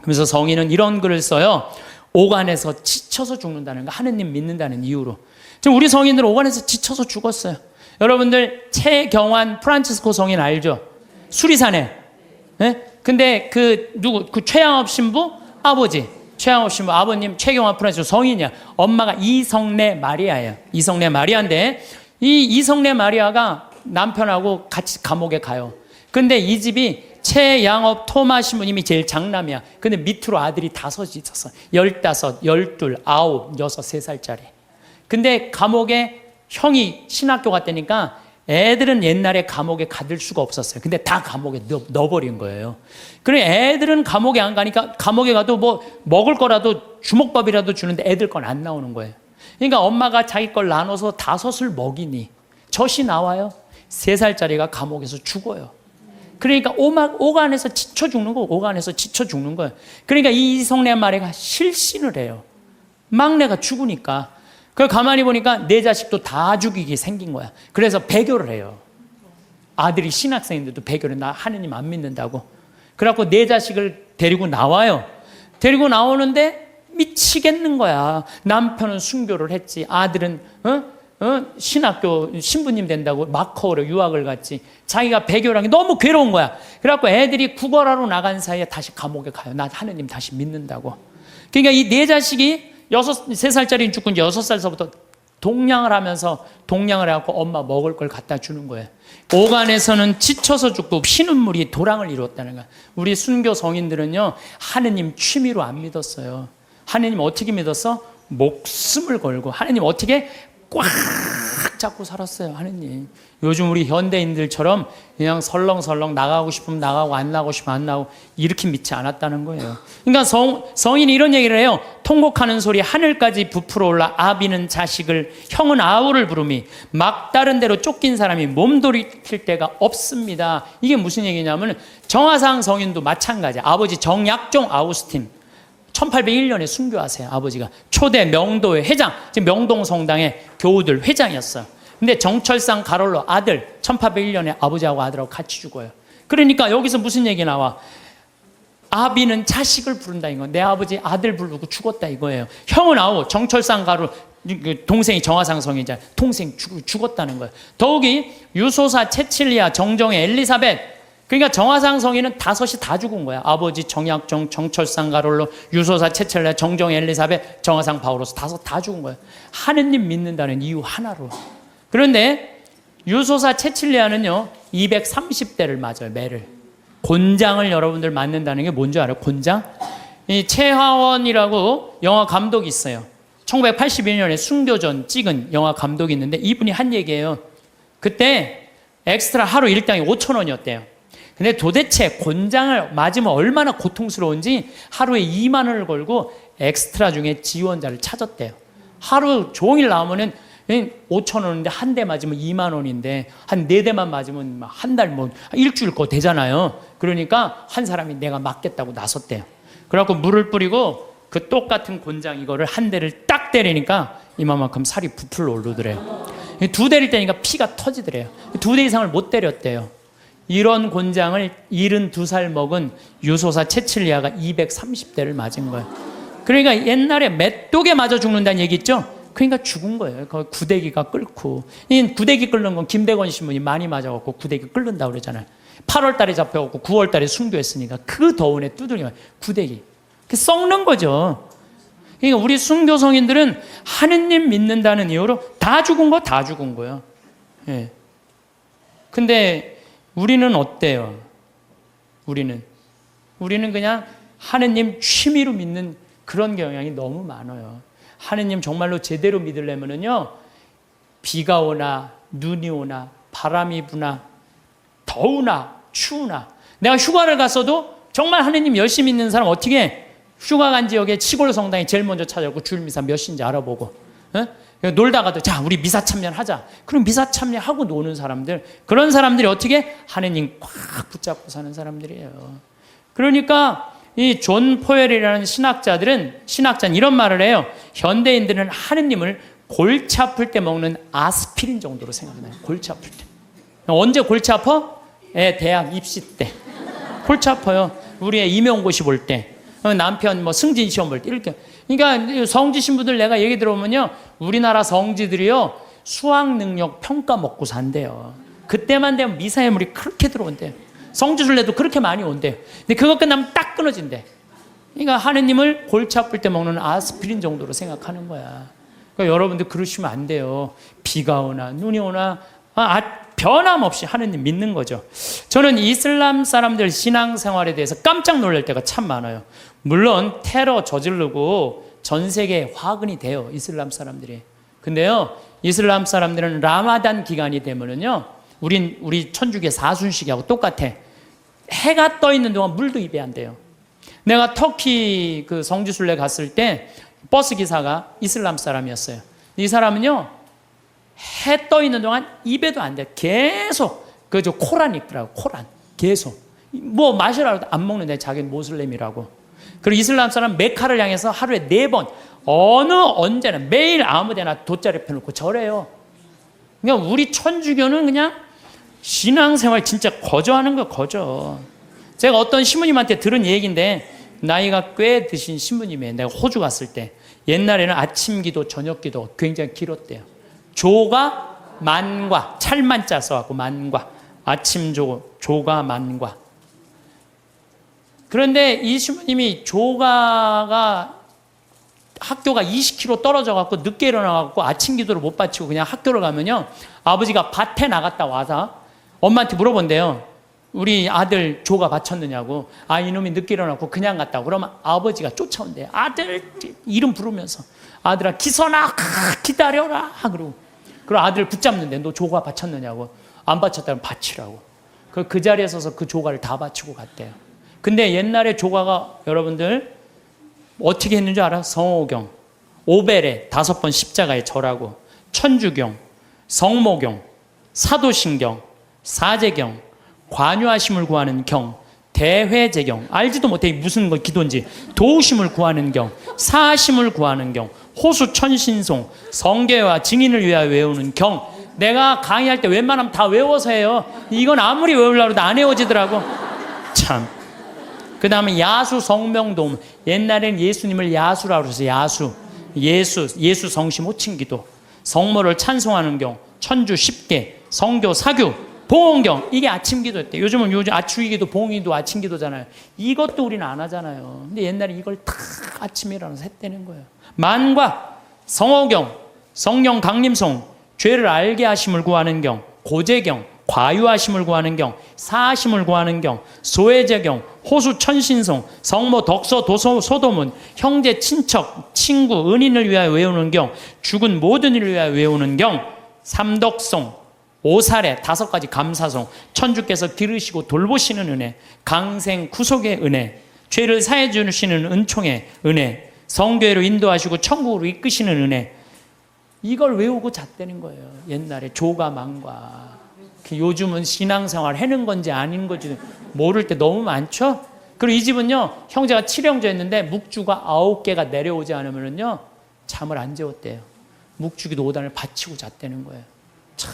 그래서 성인은 이런 글을 써요. 오간에서 지쳐서 죽는다는 거, 하느님 믿는다는 이유로. 지금 우리 성인들은 오간에서 지쳐서 죽었어요. 여러분들 최경환 프란치스코 성인 알죠? 수리산에. 네? 근데 그 최양업 신부 아버지, 최양업 신부 아버님 최경환 프란치스코 성인이야. 엄마가 이성래 마리아예요. 이성래 마리아인데 이 이성래 마리아가 남편하고 같이 감옥에 가요. 근데 이 집이 최양업 토마 신부님이 제일 장남이야. 근데 밑으로 아들이 5이 있었어. 15, 12, 9, 6, 3살짜리. 근데 감옥에 형이 신학교 갔다니까 애들은 옛날에 감옥에 가둘 수가 없었어요. 근데 다 감옥에 넣어버린 거예요. 그래 애들은 감옥에 안 가니까 감옥에 가도 뭐 먹을 거라도 주먹밥이라도 주는데 애들 건 안 나오는 거예요. 그러니까 엄마가 자기 걸 나눠서 5을 먹이니 젖이 나와요. 3살짜리가 감옥에서 죽어요. 그러니까 오간에서 지쳐 죽는 거, 오간에서 지쳐 죽는 거예요. 그러니까 이 이성래 마리아가 실신을 해요. 막내가 죽으니까. 그걸 가만히 보니까 내 자식도 다 죽이게 생긴 거야. 그래서 배교를 해요. 아들이 신학생인데도 배교를, 나 하느님 안 믿는다고. 그래갖고 내 자식을 데리고 나와요. 데리고 나오는데 미치겠는 거야. 남편은 순교를 했지. 아들은 신학교 신부님 된다고 마커로 유학을 갔지. 자기가 배교라는 게 너무 괴로운 거야. 그래갖고 애들이 구걸하러 나간 사이에 다시 감옥에 가요. 나 하느님 다시 믿는다고. 그러니까 이 네 자식이 3살짜리는 죽고 이제 6살서부터 동냥을 하면서 동냥을 해갖고 엄마 먹을 걸 갖다 주는 거예요. 오간에서는 지쳐서 죽고 피눈물이 도랑을 이루었다는 거야. 우리 순교 성인들은요, 하느님 취미로 안 믿었어요. 하느님 어떻게 믿었어? 목숨을 걸고. 하느님 어떻게? 꽉 잡고 살았어요. 하느님. 요즘 우리 현대인들처럼 그냥 설렁설렁 나가고 싶으면 나가고 안 나가고 싶으면 안 나가고 이렇게 믿지 않았다는 거예요. 그러니까 성인이 이런 얘기를 해요. 통곡하는 소리 하늘까지 부풀어 올라 아비는 자식을, 형은 아우를 부르미 막다른 대로 쫓긴 사람이 몸돌이킬 데가 없습니다. 이게 무슨 얘기냐면 정화상 성인도 마찬가지야. 아버지 정약종 아우스틴 1801년에 순교하세요. 아버지가 초대 명도회 회장, 지금 명동 성당의 교우들 회장이었어요. 근데 정철상 가롤로 아들 1801년에 아버지하고 아들하고 같이 죽어요. 그러니까 여기서 무슨 얘기 나와? 아비는 자식을 부른다 이거. 내 아버지 아들 부르고 죽었다 이거예요. 형은 아우 정철상 가롤 동생이 정화상 성이잖아요. 동생 죽었다는 거예요. 더욱이 유소사 채칠리아 정정의 엘리사벳, 그러니까 정화상 성인은 5이 다 죽은 거야. 아버지 정약종, 정철상 가롤로, 유소사 채첼레, 정정 엘리사벳, 정화상 바오로스 5 다 죽은 거야. 하느님 믿는다는 이유 하나로. 그런데 유소사 채칠리아는요 230대를 맞아요. 매를. 곤장을 여러분들 맞는다는 게 뭔지 알아요? 곤장? 이 최하원이라고 영화 감독이 있어요. 1981년에 순교전 찍은 영화 감독이 있는데 이분이 한 얘기예요. 그때 엑스트라 하루 일당이 5,000원이었대요. 근데 도대체 곤장을 맞으면 얼마나 고통스러운지 하루에 2만 원을 걸고 엑스트라 중에 지원자를 찾았대요. 하루 종일 나오면은 5천 원인데 한 대 맞으면 2만 원인데 한 4대만 맞으면 한 달 뭐 일주일 거 되잖아요. 그러니까 한 사람이 내가 맞겠다고 나섰대요. 그래갖고 물을 뿌리고 그 똑같은 곤장 이거를 한 대를 딱 때리니까 이만큼 살이 부풀러 오르더래요. 2대를 때리니까 피가 터지더래요. 2대 이상을 못 때렸대요. 이런 곤장을 72살 먹은 유소사 채칠리아가 230대를 맞은 거예요. 그러니까 옛날에 메뚜기에 맞아 죽는다는 얘기 있죠? 그러니까 죽은 거예요. 구데기가 끓고. 이 구데기 끓는 건 김대건 신부님 많이 맞아갖고 구데기 끓는다고 그러잖아요. 8월 달에 잡혀갖고 9월 달에 순교했으니까 그 더운에 두드리면 구데기. 썩는 거죠. 그러니까 우리 순교 성인들은 하느님 믿는다는 이유로 다 죽은 거 다 죽은 거예요. 예. 근데 우리는 어때요? 우리는 그냥 하느님 취미로 믿는 그런 경향이 너무 많아요. 하느님 정말로 제대로 믿으려면은요, 비가 오나 눈이 오나 바람이 부나 더우나 추우나, 내가 휴가를 갔어도 정말 하느님 열심히 믿는 사람 어떻게 해? 휴가 간 지역에 시골 성당이 제일 먼저 찾아오고 주일 미사 몇 시인지 알아보고, 놀다가도 자 우리 미사 참여하자. 그럼 미사 참여하고 노는 사람들, 그런 사람들이 어떻게 하느님 꽉 붙잡고 사는 사람들이에요. 그러니까 이 존 포웰이라는 신학자는 이런 말을 해요. 현대인들은 하느님을 골치 아플 때 먹는 아스피린 정도로 생각해요. 골치 아플 때. 언제 골치 아파? 애 대학 입시 때 골치 아파요. 우리 애 임용고시 볼 때, 남편 뭐 승진 시험 볼 때 이렇게. 그러니까 성지신 분들 내가 얘기 들어보면요, 우리나라 성지들이요 수학 능력 평가 먹고 산대요. 그때만 되면 미사여물이 그렇게 들어온대요. 성지순례도 그렇게 많이 온대요. 근데 그거 끝나면 딱 끊어진대. 그러니까 하느님을 골치 아플 때 먹는 아스피린 정도로 생각하는 거야. 그러니까 여러분들 그러시면 안 돼요. 비가 오나 눈이 오나 변함없이 하느님 믿는 거죠. 저는 이슬람 사람들 신앙생활에 대해서 깜짝 놀랄 때가 참 많아요. 물론 테러 저지르고 전 세계에 화근이 돼요, 이슬람 사람들이. 근데요, 이슬람 사람들은 라마단 기간이 되면은요, 우리 천주교 사순식하고 똑같아. 해가 떠 있는 동안 물도 입에 안 돼요. 내가 터키 그 성지순례 갔을 때 버스 기사가 이슬람 사람이었어요. 이 사람은요, 해 떠 있는 동안 입에도 안 돼. 계속 저 코란 읽더라고. 코란 계속 뭐 마시라고 안 먹는데 자기는 모슬렘이라고. 그리고 이슬람 사람 메카를 향해서 하루에 4번 언제나 매일 아무데나 돗자리 펴놓고 절해요. 그러니까 우리 천주교는 그냥 신앙생활 진짜 거저하는 거 거저. 제가 어떤 신부님한테 들은 얘기인데, 나이가 꽤 드신 신부님이에요. 내가 호주 갔을 때 옛날에는 아침 기도 저녁 기도 굉장히 길었대요. 조가 만과, 찰만자 써갖고 만과, 아침 조가 만과. 그런데 이 신부님이 조가가 학교가 20km 떨어져갖고 늦게 일어나갖고 아침 기도를 못 바치고 그냥 학교를 가면요, 아버지가 밭에 나갔다 와서 엄마한테 물어본대요. 우리 아들 조가 바쳤느냐고. 이놈이 늦게 일어나고 그냥 갔다고. 그러면 아버지가 쫓아온대요. 아들 이름 부르면서, 아들아 기선아 기다려라. 그러고 아들 붙잡는데, 너 조가 바쳤느냐고. 안 바쳤다면 바치라고. 그 자리에 서서 그 조가를 다 바치고 갔대요. 근데 옛날에 조가가 여러분들 어떻게 했는지 알아? 성호경, 오벨에 5번 십자가에 절하고, 천주경, 성모경, 사도신경, 사제경, 관유하심을 구하는 경, 대회제경, 알지도 못해 무슨 기도인지, 도우심을 구하는 경, 사하심을 구하는 경, 호수천신송, 성계와 증인을 위하여 외우는 경. 내가 강의할 때 웬만하면 다 외워서 해요. 이건 아무리 외우려고 해도 안 외워지더라고. 참. 그 다음에 야수 성명도움. 옛날엔 예수님을 야수라고 그래서 야수. 예수 성심 호칭기도. 성모를 찬송하는 경, 천주 10개, 성교 사규, 봉헌경. 이게 아침 기도였대. 요즘 아추기도 봉기도 아침 기도잖아요. 이것도 우리는 안 하잖아요. 근데 옛날에 이걸 다 아침에 일어나서 했다는 거예요. 만과, 성호경, 성령 강림송, 죄를 알게 하심을 구하는 경, 고제경, 과유하심을 구하는 경, 사하심을 구하는 경, 소외제경, 호수천신송, 성모 덕서 도서 소도문, 형제 친척 친구 은인을 위하여 외우는 경, 죽은 모든 이를 위하여 외우는 경, 삼덕송, 오사례 5가지 감사송, 천주께서 기르시고 돌보시는 은혜, 강생 구속의 은혜, 죄를 사해 주시는 은총의 은혜, 성교회로 인도하시고 천국으로 이끄시는 은혜. 이걸 외우고 잤다는 거예요. 옛날에 조가 망과. 요즘은 신앙생활 해는 건지 아닌 건지 모를 때 너무 많죠. 그리고 이 집은요, 형제가 7형제였는데 묵주가 9개가 내려오지 않으면요 잠을 안 재웠대요. 묵주기도 5단을 바치고 잤다는 거예요. 참.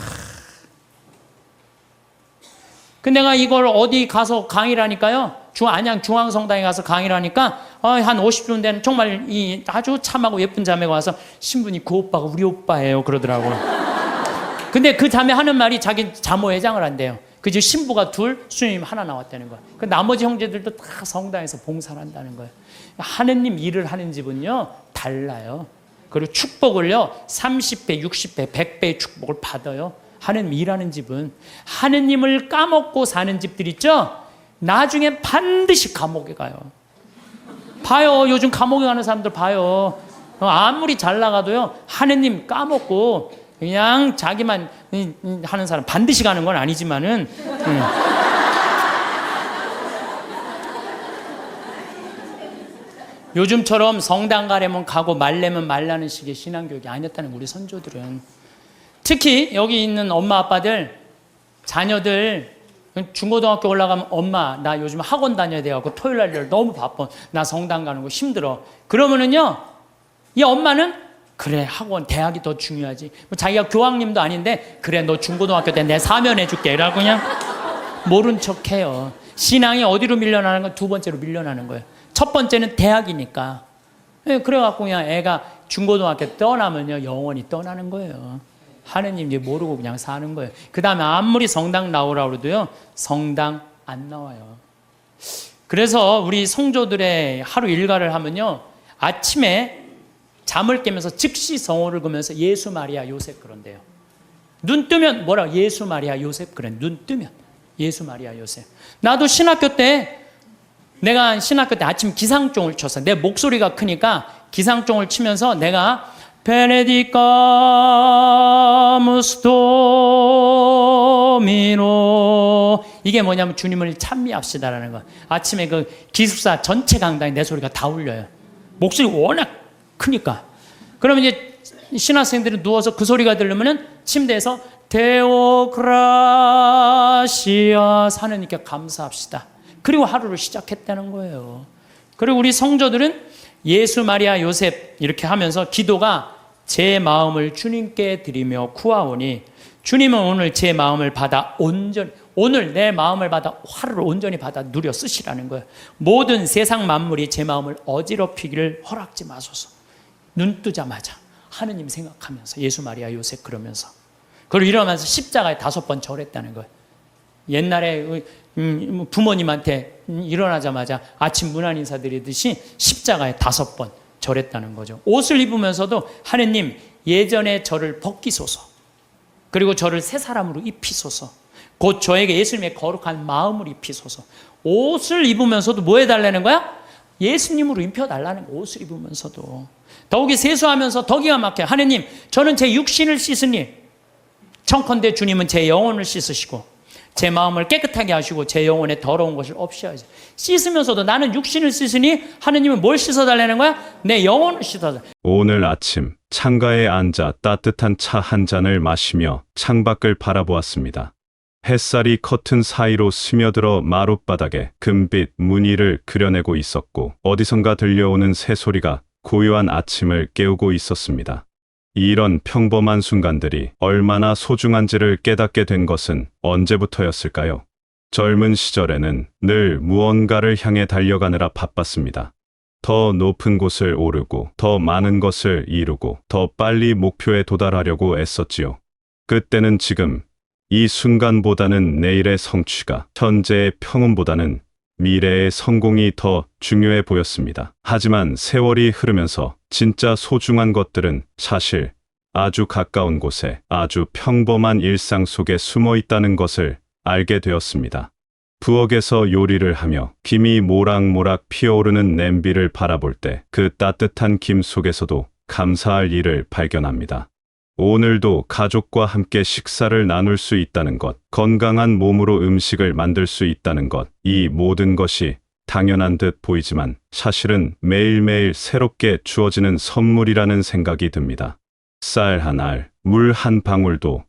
근데 내가 이걸 어디 가서 강의를 하니까요, 안양 중앙성당에 가서 강의를 하니까 한 50분 된 정말 이 아주 참하고 예쁜 자매가 와서, 신부님 그 오빠가 우리 오빠예요 그러더라고요. 근데 그 자매 하는 말이 자기 자모회장을 한대요. 그죠? 신부가 2, 수녀님 1 나왔다는 거예요. 그 나머지 형제들도 다 성당에서 봉사를 한다는 거예요. 하느님 일을 하는 집은요 달라요. 그리고 축복을요 30배, 60배, 100배의 축복을 받아요. 하느님 일하는 집은. 하느님을 까먹고 사는 집들 있죠? 나중에 반드시 감옥에 가요. 봐요. 요즘 감옥에 가는 사람들 봐요. 아무리 잘 나가도요, 하느님 까먹고 그냥 자기만 하는 사람 반드시 가는 건 아니지만은, 요즘처럼 성당 가려면 가고 말려면 말라는 식의 신앙교육이 아니었다는 우리 선조들은. 특히 여기 있는 엄마 아빠들, 자녀들 중고등학교 올라가면, 엄마 나 요즘 학원 다녀야 돼갖고 토요일 날 너무 바빠, 나 성당 가는 거 힘들어. 그러면은요, 이 엄마는 그래 학원 대학이 더 중요하지, 자기가 교황님도 아닌데 그래 너 중고등학교 때 내 사면해줄게 이라고 그냥 모른 척해요. 신앙이 어디로 밀려나는 건 두 번째로 밀려나는 거예요. 첫 번째는 대학이니까. 그래갖고 그냥 애가 중고등학교 떠나면요, 영원히 떠나는 거예요. 하느님 이제 모르고 그냥 사는 거예요. 그 다음에 아무리 성당 나오라고 해도요, 성당 안 나와요. 그래서 우리 성도들의 하루 일과를 하면요, 아침에 잠을 깨면서 즉시 성호를 그면서 예수 마리아 요셉 그런대요. 눈 뜨면 뭐라? 예수 마리아 요셉 그래. 눈 뜨면 예수 마리아 요셉. 나도 신학교 때 아침 기상종을 쳤어. 내 목소리가 크니까 기상종을 치면서 내가 베네디카무스 도미노, 이게 뭐냐면 주님을 찬미합시다라는 거. 아침에 그 기숙사 전체 강당에 내 소리가 다 울려요. 목소리 워낙 크니까. 그러면 이제 신학생들이 누워서 그 소리가 들리면은 침대에서 데오그라시아, 하느님께 감사합시다. 그리고 하루를 시작했다는 거예요. 그리고 우리 성도들은 예수 마리아 요셉 이렇게 하면서 기도가 제 마음을 주님께 드리며 구하오니 주님은 오늘 제 마음을 받아 오늘 내 마음을 받아 하루를 온전히 받아 누려 쓰시라는 거예요. 모든 세상 만물이 제 마음을 어지럽히기를 허락지 마소서. 눈 뜨자마자 하느님 생각하면서 예수 마리아 요셉 그러면서, 그리고 일어나면서 십자가에 5번 절했다는 거예요. 옛날에 부모님한테 일어나자마자 아침 문안 인사 드리듯이 십자가에 5번 절했다는 거죠. 옷을 입으면서도 하느님 예전에 저를 벗기소서, 그리고 저를 새 사람으로 입히소서, 곧 저에게 예수님의 거룩한 마음을 입히소서. 옷을 입으면서도 뭐 해달라는 거야? 예수님으로 입혀달라는 거야. 옷을 입으면서도 더욱이 세수하면서 더 기가 막혀. 하느님 저는 제 육신을 씻으니 청컨대 주님은 제 영혼을 씻으시고 제 마음을 깨끗하게 하시고 제 영혼에 더러운 것을 없이 하시고. 씻으면서도 나는 육신을 씻으니 하느님은 뭘 씻어달라는 거야? 내 영혼을 씻어달라. 오늘 아침 창가에 앉아 따뜻한 차 한 잔을 마시며 창밖을 바라보았습니다. 햇살이 커튼 사이로 스며들어 마룻바닥에 금빛 무늬를 그려내고 있었고 어디선가 들려오는 새소리가 고요한 아침을 깨우고 있었습니다. 이런 평범한 순간들이 얼마나 소중한지를 깨닫게 된 것은 언제부터였을까요? 젊은 시절에는 늘 무언가를 향해 달려가느라 바빴습니다. 더 높은 곳을 오르고 더 많은 것을 이루고 더 빨리 목표에 도달하려고 애썼지요. 그때는 지금 이 순간보다는 내일의 성취가, 현재의 평온보다는 미래의 성공이 더 중요해 보였습니다. 하지만 세월이 흐르면서 진짜 소중한 것들은 사실 아주 가까운 곳에 아주 평범한 일상 속에 숨어 있다는 것을 알게 되었습니다. 부엌에서 요리를 하며 김이 모락모락 피어오르는 냄비를 바라볼 때 그 따뜻한 김 속에서도 감사할 일을 발견합니다. 오늘도 가족과 함께 식사를 나눌 수 있다는 것, 건강한 몸으로 음식을 만들 수 있다는 것, 이 모든 것이 당연한 듯 보이지만 사실은 매일매일 새롭게 주어지는 선물이라는 생각이 듭니다. 쌀 한 알, 물 한 방울도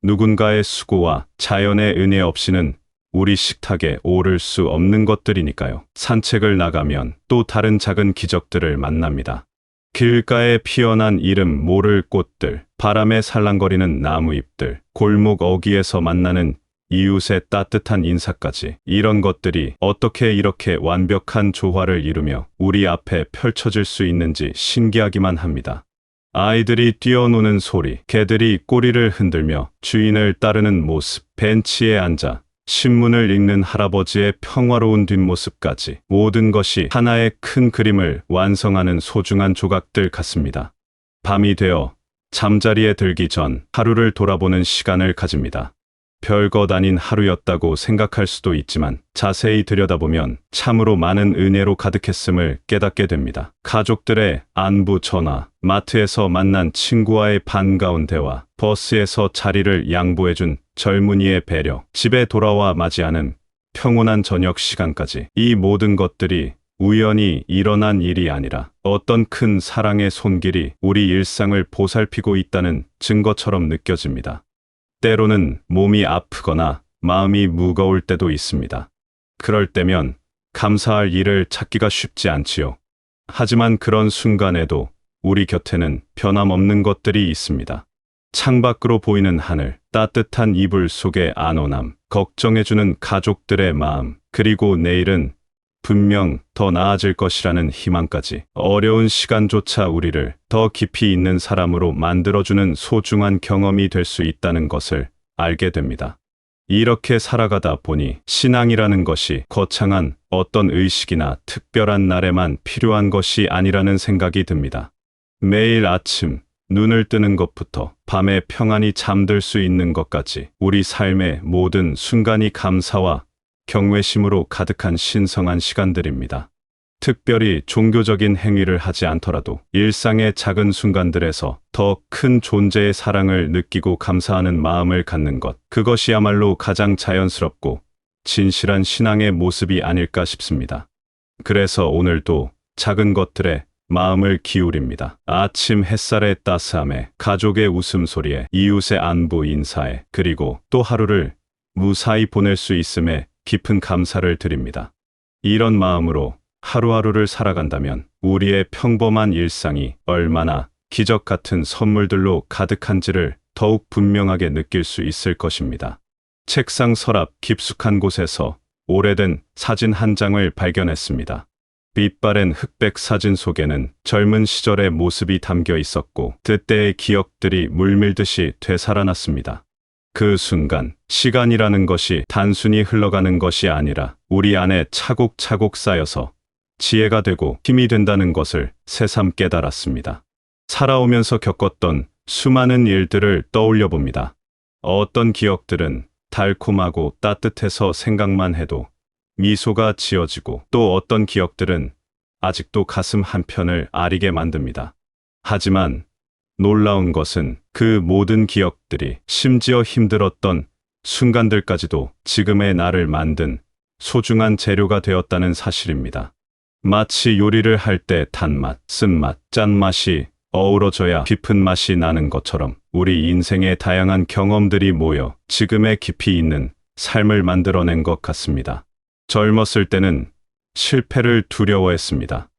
누군가의 수고와 자연의 은혜 없이는 우리 식탁에 오를 수 없는 것들이니까요. 산책을 나가면 또 다른 작은 기적들을 만납니다. 길가에 피어난 이름 모를 꽃들, 바람에 살랑거리는 나무잎들, 골목 어귀에서 만나는 이웃의 따뜻한 인사까지, 이런 것들이 어떻게 이렇게 완벽한 조화를 이루며 우리 앞에 펼쳐질 수 있는지 신기하기만 합니다. 아이들이 뛰어노는 소리, 개들이 꼬리를 흔들며 주인을 따르는 모습, 벤치에 앉아 신문을 읽는 할아버지의 평화로운 뒷모습까지, 모든 것이 하나의 큰 그림을 완성하는 소중한 조각들 같습니다. 밤이 되어 잠자리에 들기 전 하루를 돌아보는 시간을 가집니다. 별것 아닌 하루였다고 생각할 수도 있지만 자세히 들여다보면 참으로 많은 은혜로 가득했음을 깨닫게 됩니다. 가족들의 안부 전화, 마트에서 만난 친구와의 반가운 대화, 버스에서 자리를 양보해준 젊은이의 배려, 집에 돌아와 맞이하는 평온한 저녁 시간까지, 이 모든 것들이 우연히 일어난 일이 아니라 어떤 큰 사랑의 손길이 우리 일상을 보살피고 있다는 증거처럼 느껴집니다. 때로는 몸이 아프거나 마음이 무거울 때도 있습니다. 그럴 때면 감사할 일을 찾기가 쉽지 않지요. 하지만 그런 순간에도 우리 곁에는 변함없는 것들이 있습니다. 창밖으로 보이는 하늘, 따뜻한 이불 속의 안온함, 걱정해주는 가족들의 마음, 그리고 내일은 분명 더 나아질 것이라는 희망까지 어려운 시간조차 우리를 더 깊이 있는 사람으로 만들어주는 소중한 경험이 될 수 있다는 것을 알게 됩니다. 이렇게 살아가다 보니 신앙이라는 것이 거창한 어떤 의식이나 특별한 날에만 필요한 것이 아니라는 생각이 듭니다. 매일 아침 눈을 뜨는 것부터 밤에 평안히 잠들 수 있는 것까지 우리 삶의 모든 순간이 감사와 경외심으로 가득한 신성한 시간들입니다. 특별히 종교적인 행위를 하지 않더라도 일상의 작은 순간들에서 더 큰 존재의 사랑을 느끼고 감사하는 마음을 갖는 것, 그것이야말로 가장 자연스럽고 진실한 신앙의 모습이 아닐까 싶습니다. 그래서 오늘도 작은 것들에 마음을 기울입니다. 아침 햇살의 따스함에, 가족의 웃음소리에, 이웃의 안부 인사에, 그리고 또 하루를 무사히 보낼 수 있음에 깊은 감사를 드립니다. 이런 마음으로 하루하루를 살아간다면 우리의 평범한 일상이 얼마나 기적 같은 선물들로 가득한지를 더욱 분명하게 느낄 수 있을 것입니다. 책상 서랍 깊숙한 곳에서 오래된 사진 한 장을 발견했습니다. 빛바랜 흑백 사진 속에는 젊은 시절의 모습이 담겨 있었고 그때의 기억들이 물밀듯이 되살아났습니다. 그 순간 시간이라는 것이 단순히 흘러가는 것이 아니라 우리 안에 차곡차곡 쌓여서 지혜가 되고 힘이 된다는 것을 새삼 깨달았습니다. 살아오면서 겪었던 수많은 일들을 떠올려 봅니다. 어떤 기억들은 달콤하고 따뜻해서 생각만 해도 미소가 지어지고 또 어떤 기억들은 아직도 가슴 한편을 아리게 만듭니다. 하지만 놀라운 것은 그 모든 기억들이 심지어 힘들었던 순간들까지도 지금의 나를 만든 소중한 재료가 되었다는 사실입니다. 마치 요리를 할 때 단맛, 쓴맛, 짠맛이 어우러져야 깊은 맛이 나는 것처럼 우리 인생의 다양한 경험들이 모여 지금의 깊이 있는 삶을 만들어낸 것 같습니다. 젊었을 때는 실패를 두려워했습니다.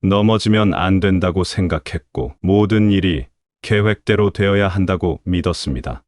넘어지면 안 된다고 생각했고 모든 일이 계획대로 되어야 한다고 믿었습니다.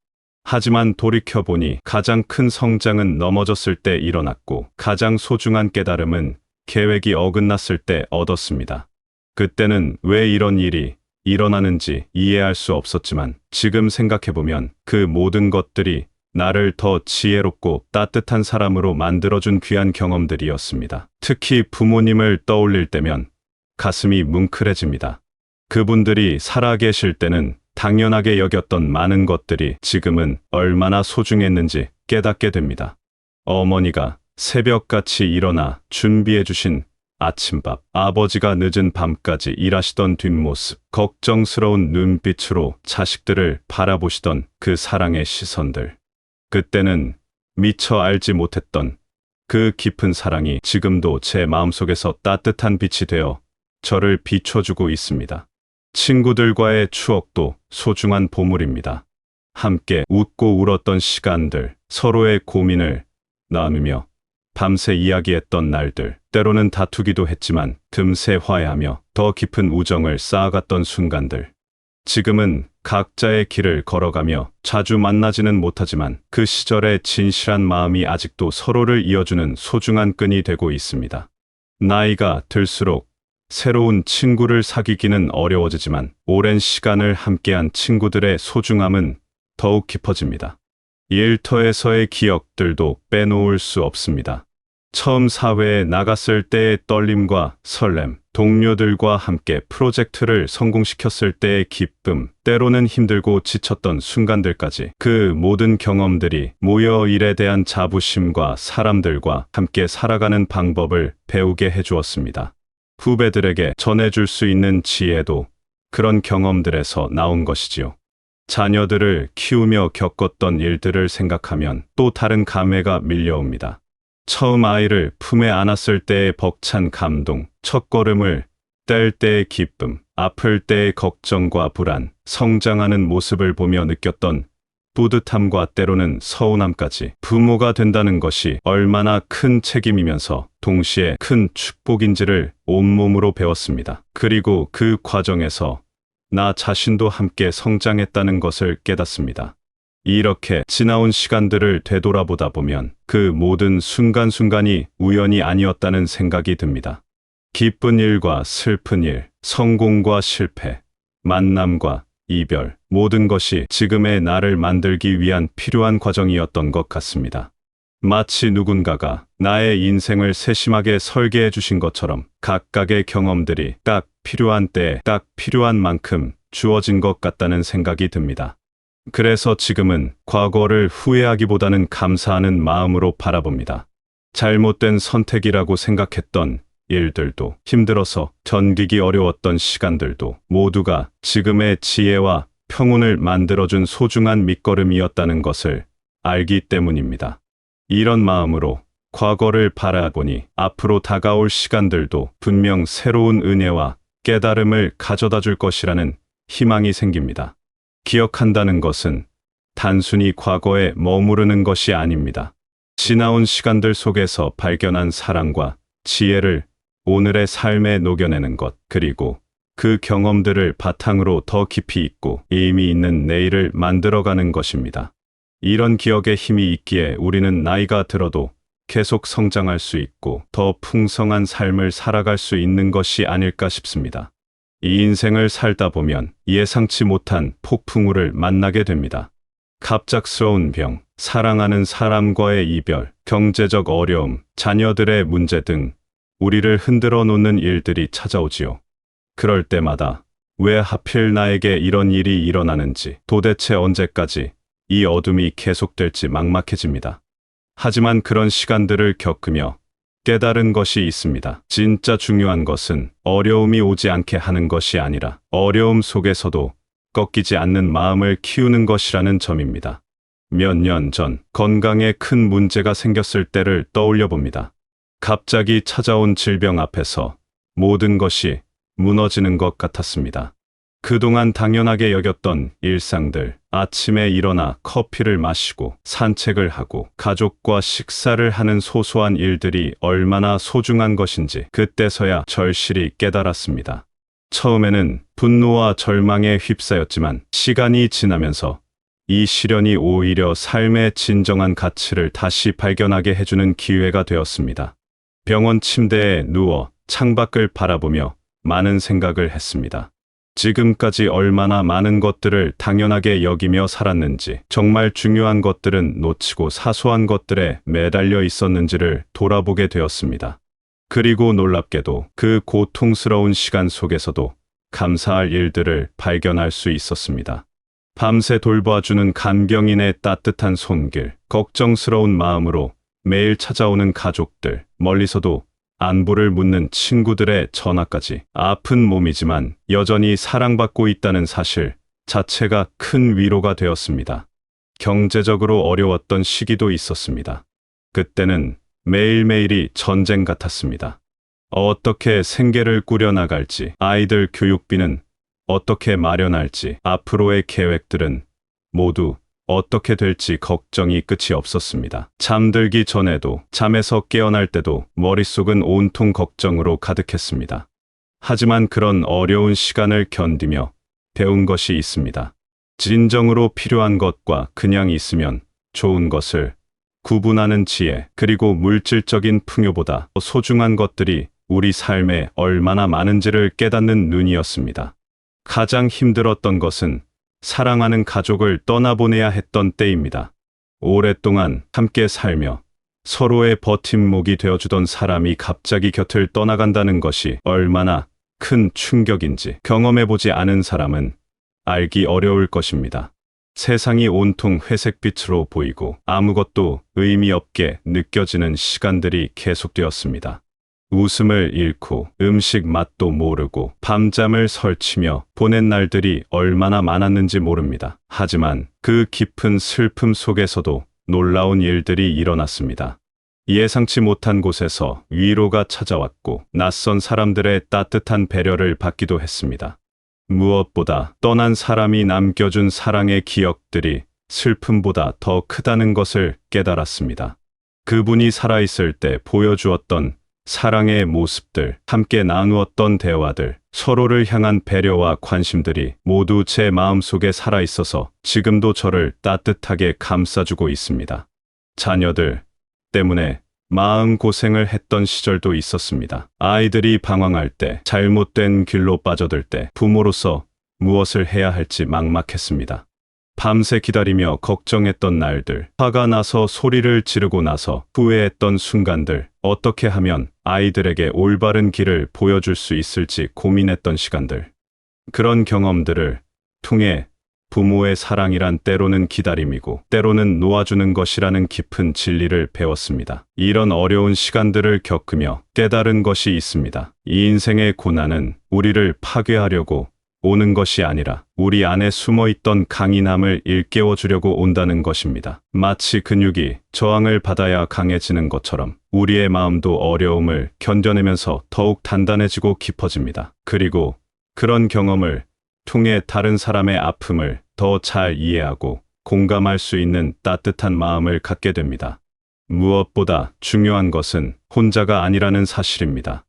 하지만 돌이켜보니 가장 큰 성장은 넘어졌을 때 일어났고 가장 소중한 깨달음은 계획이 어긋났을 때 얻었습니다. 그때는 왜 이런 일이 일어나는지 이해할 수 없었지만 지금 생각해보면 그 모든 것들이 나를 더 지혜롭고 따뜻한 사람으로 만들어준 귀한 경험들이었습니다. 특히 부모님을 떠올릴 때면 가슴이 뭉클해집니다. 그분들이 살아계실 때는 당연하게 여겼던 많은 것들이 지금은 얼마나 소중했는지 깨닫게 됩니다. 어머니가 새벽같이 일어나 준비해 주신 아침밥, 아버지가 늦은 밤까지 일하시던 뒷모습, 걱정스러운 눈빛으로 자식들을 바라보시던 그 사랑의 시선들. 그때는 미처 알지 못했던 그 깊은 사랑이 지금도 제 마음속에서 따뜻한 빛이 되어 저를 비춰주고 있습니다. 친구들과의 추억도 소중한 보물입니다. 함께 웃고 울었던 시간들, 서로의 고민을 나누며 밤새 이야기했던 날들, 때로는 다투기도 했지만 금세 화해하며 더 깊은 우정을 쌓아갔던 순간들. 지금은 각자의 길을 걸어가며 자주 만나지는 못하지만 그 시절의 진실한 마음이 아직도 서로를 이어주는 소중한 끈이 되고 있습니다. 나이가 들수록 새로운 친구를 사귀기는 어려워지지만 오랜 시간을 함께한 친구들의 소중함은 더욱 깊어집니다. 일터에서의 기억들도 빼놓을 수 없습니다. 처음 사회에 나갔을 때의 떨림과 설렘, 동료들과 함께 프로젝트를 성공시켰을 때의 기쁨, 때로는 힘들고 지쳤던 순간들까지 그 모든 경험들이 모여 일에 대한 자부심과 사람들과 함께 살아가는 방법을 배우게 해주었습니다. 후배들에게 전해줄 수 있는 지혜도 그런 경험들에서 나온 것이지요. 자녀들을 키우며 겪었던 일들을 생각하면 또 다른 감회가 밀려옵니다. 처음 아이를 품에 안았을 때의 벅찬 감동, 첫걸음을 뗄 때의 기쁨, 아플 때의 걱정과 불안, 성장하는 모습을 보며 느꼈던 뿌듯함과 때로는 서운함까지 부모가 된다는 것이 얼마나 큰 책임이면서 동시에 큰 축복인지를 온몸으로 배웠습니다. 그리고 그 과정에서 나 자신도 함께 성장했다는 것을 깨닫습니다. 이렇게 지나온 시간들을 되돌아보다 보면 그 모든 순간순간이 우연이 아니었다는 생각이 듭니다. 기쁜 일과 슬픈 일, 성공과 실패, 만남과 이별, 모든 것이 지금의 나를 만들기 위한 필요한 과정이었던 것 같습니다. 마치 누군가가 나의 인생을 세심하게 설계해 주신 것처럼 각각의 경험들이 딱 필요한 때에 딱 필요한 만큼 주어진 것 같다는 생각이 듭니다. 그래서 지금은 과거를 후회하기보다는 감사하는 마음으로 바라봅니다. 잘못된 선택이라고 생각했던 일들도, 힘들어서 견디기 어려웠던 시간들도 모두가 지금의 지혜와 평온을 만들어준 소중한 밑거름이었다는 것을 알기 때문입니다. 이런 마음으로 과거를 바라보니 앞으로 다가올 시간들도 분명 새로운 은혜와 깨달음을 가져다 줄 것이라는 희망이 생깁니다. 기억한다는 것은 단순히 과거에 머무르는 것이 아닙니다. 지나온 시간들 속에서 발견한 사랑과 지혜를 오늘의 삶에 녹여내는 것, 그리고 그 경험들을 바탕으로 더 깊이 있고 의미 있는 내일을 만들어가는 것입니다. 이런 기억의 힘이 있기에 우리는 나이가 들어도 계속 성장할 수 있고 더 풍성한 삶을 살아갈 수 있는 것이 아닐까 싶습니다. 이 인생을 살다 보면 예상치 못한 폭풍우를 만나게 됩니다. 갑작스러운 병, 사랑하는 사람과의 이별, 경제적 어려움, 자녀들의 문제 등 우리를 흔들어 놓는 일들이 찾아오지요. 그럴 때마다 왜 하필 나에게 이런 일이 일어나는지, 도대체 언제까지 이 어둠이 계속될지 막막해집니다. 하지만 그런 시간들을 겪으며 깨달은 것이 있습니다. 진짜 중요한 것은 어려움이 오지 않게 하는 것이 아니라 어려움 속에서도 꺾이지 않는 마음을 키우는 것이라는 점입니다. 몇 년 전 건강에 큰 문제가 생겼을 때를 떠올려 봅니다. 갑자기 찾아온 질병 앞에서 모든 것이 무너지는 것 같았습니다. 그동안 당연하게 여겼던 일상들, 아침에 일어나 커피를 마시고 산책을 하고 가족과 식사를 하는 소소한 일들이 얼마나 소중한 것인지 그때서야 절실히 깨달았습니다. 처음에는 분노와 절망에 휩싸였지만 시간이 지나면서 이 시련이 오히려 삶의 진정한 가치를 다시 발견하게 해주는 기회가 되었습니다. 병원 침대에 누워 창밖을 바라보며 많은 생각을 했습니다. 지금까지 얼마나 많은 것들을 당연하게 여기며 살았는지, 정말 중요한 것들은 놓치고 사소한 것들에 매달려 있었는지를 돌아보게 되었습니다. 그리고 놀랍게도 그 고통스러운 시간 속에서도 감사할 일들을 발견할 수 있었습니다. 밤새 돌봐주는 간병인의 따뜻한 손길, 걱정스러운 마음으로 매일 찾아오는 가족들, 멀리서도 안부를 묻는 친구들의 전화까지, 아픈 몸이지만 여전히 사랑받고 있다는 사실 자체가 큰 위로가 되었습니다. 경제적으로 어려웠던 시기도 있었습니다. 그때는 매일매일이 전쟁 같았습니다. 어떻게 생계를 꾸려나갈지, 아이들 교육비는 어떻게 마련할지, 앞으로의 계획들은 모두 어떻게 될지 걱정이 끝이 없었습니다. 잠들기 전에도, 잠에서 깨어날 때도 머릿속은 온통 걱정으로 가득했습니다. 하지만 그런 어려운 시간을 견디며 배운 것이 있습니다. 진정으로 필요한 것과 그냥 있으면 좋은 것을 구분하는 지혜, 그리고 물질적인 풍요보다 소중한 것들이 우리 삶에 얼마나 많은지를 깨닫는 눈이었습니다. 가장 힘들었던 것은 사랑하는 가족을 떠나보내야 했던 때입니다. 오랫동안 함께 살며 서로의 버팀목이 되어주던 사람이 갑자기 곁을 떠나간다는 것이 얼마나 큰 충격인지 경험해보지 않은 사람은 알기 어려울 것입니다. 세상이 온통 회색빛으로 보이고 아무것도 의미 없게 느껴지는 시간들이 계속되었습니다. 웃음을 잃고 음식 맛도 모르고 밤잠을 설치며 보낸 날들이 얼마나 많았는지 모릅니다. 하지만 그 깊은 슬픔 속에서도 놀라운 일들이 일어났습니다. 예상치 못한 곳에서 위로가 찾아왔고 낯선 사람들의 따뜻한 배려를 받기도 했습니다. 무엇보다 떠난 사람이 남겨준 사랑의 기억들이 슬픔보다 더 크다는 것을 깨달았습니다. 그분이 살아있을 때 보여주었던 사랑의 모습들, 함께 나누었던 대화들, 서로를 향한 배려와 관심들이 모두 제 마음속에 살아있어서 지금도 저를 따뜻하게 감싸주고 있습니다. 자녀들 때문에 마음고생을 했던 시절도 있었습니다. 아이들이 방황할 때, 잘못된 길로 빠져들 때 부모로서 무엇을 해야 할지 막막했습니다. 밤새 기다리며 걱정했던 날들, 화가 나서 소리를 지르고 나서 후회했던 순간들, 어떻게 하면 아이들에게 올바른 길을 보여줄 수 있을지 고민했던 시간들. 그런 경험들을 통해 부모의 사랑이란 때로는 기다림이고 때로는 놓아주는 것이라는 깊은 진리를 배웠습니다. 이런 어려운 시간들을 겪으며 깨달은 것이 있습니다. 이 인생의 고난은 우리를 파괴하려고 오는 것이 아니라 우리 안에 숨어있던 강인함을 일깨워 주려고 온다는 것입니다. 마치 근육이 저항을 받아야 강해지는 것처럼 우리의 마음도 어려움을 견뎌내면서 더욱 단단해지고 깊어집니다. 그리고 그런 경험을 통해 다른 사람의 아픔을 더 잘 이해하고 공감할 수 있는 따뜻한 마음을 갖게 됩니다. 무엇보다 중요한 것은 혼자가 아니라는 사실입니다.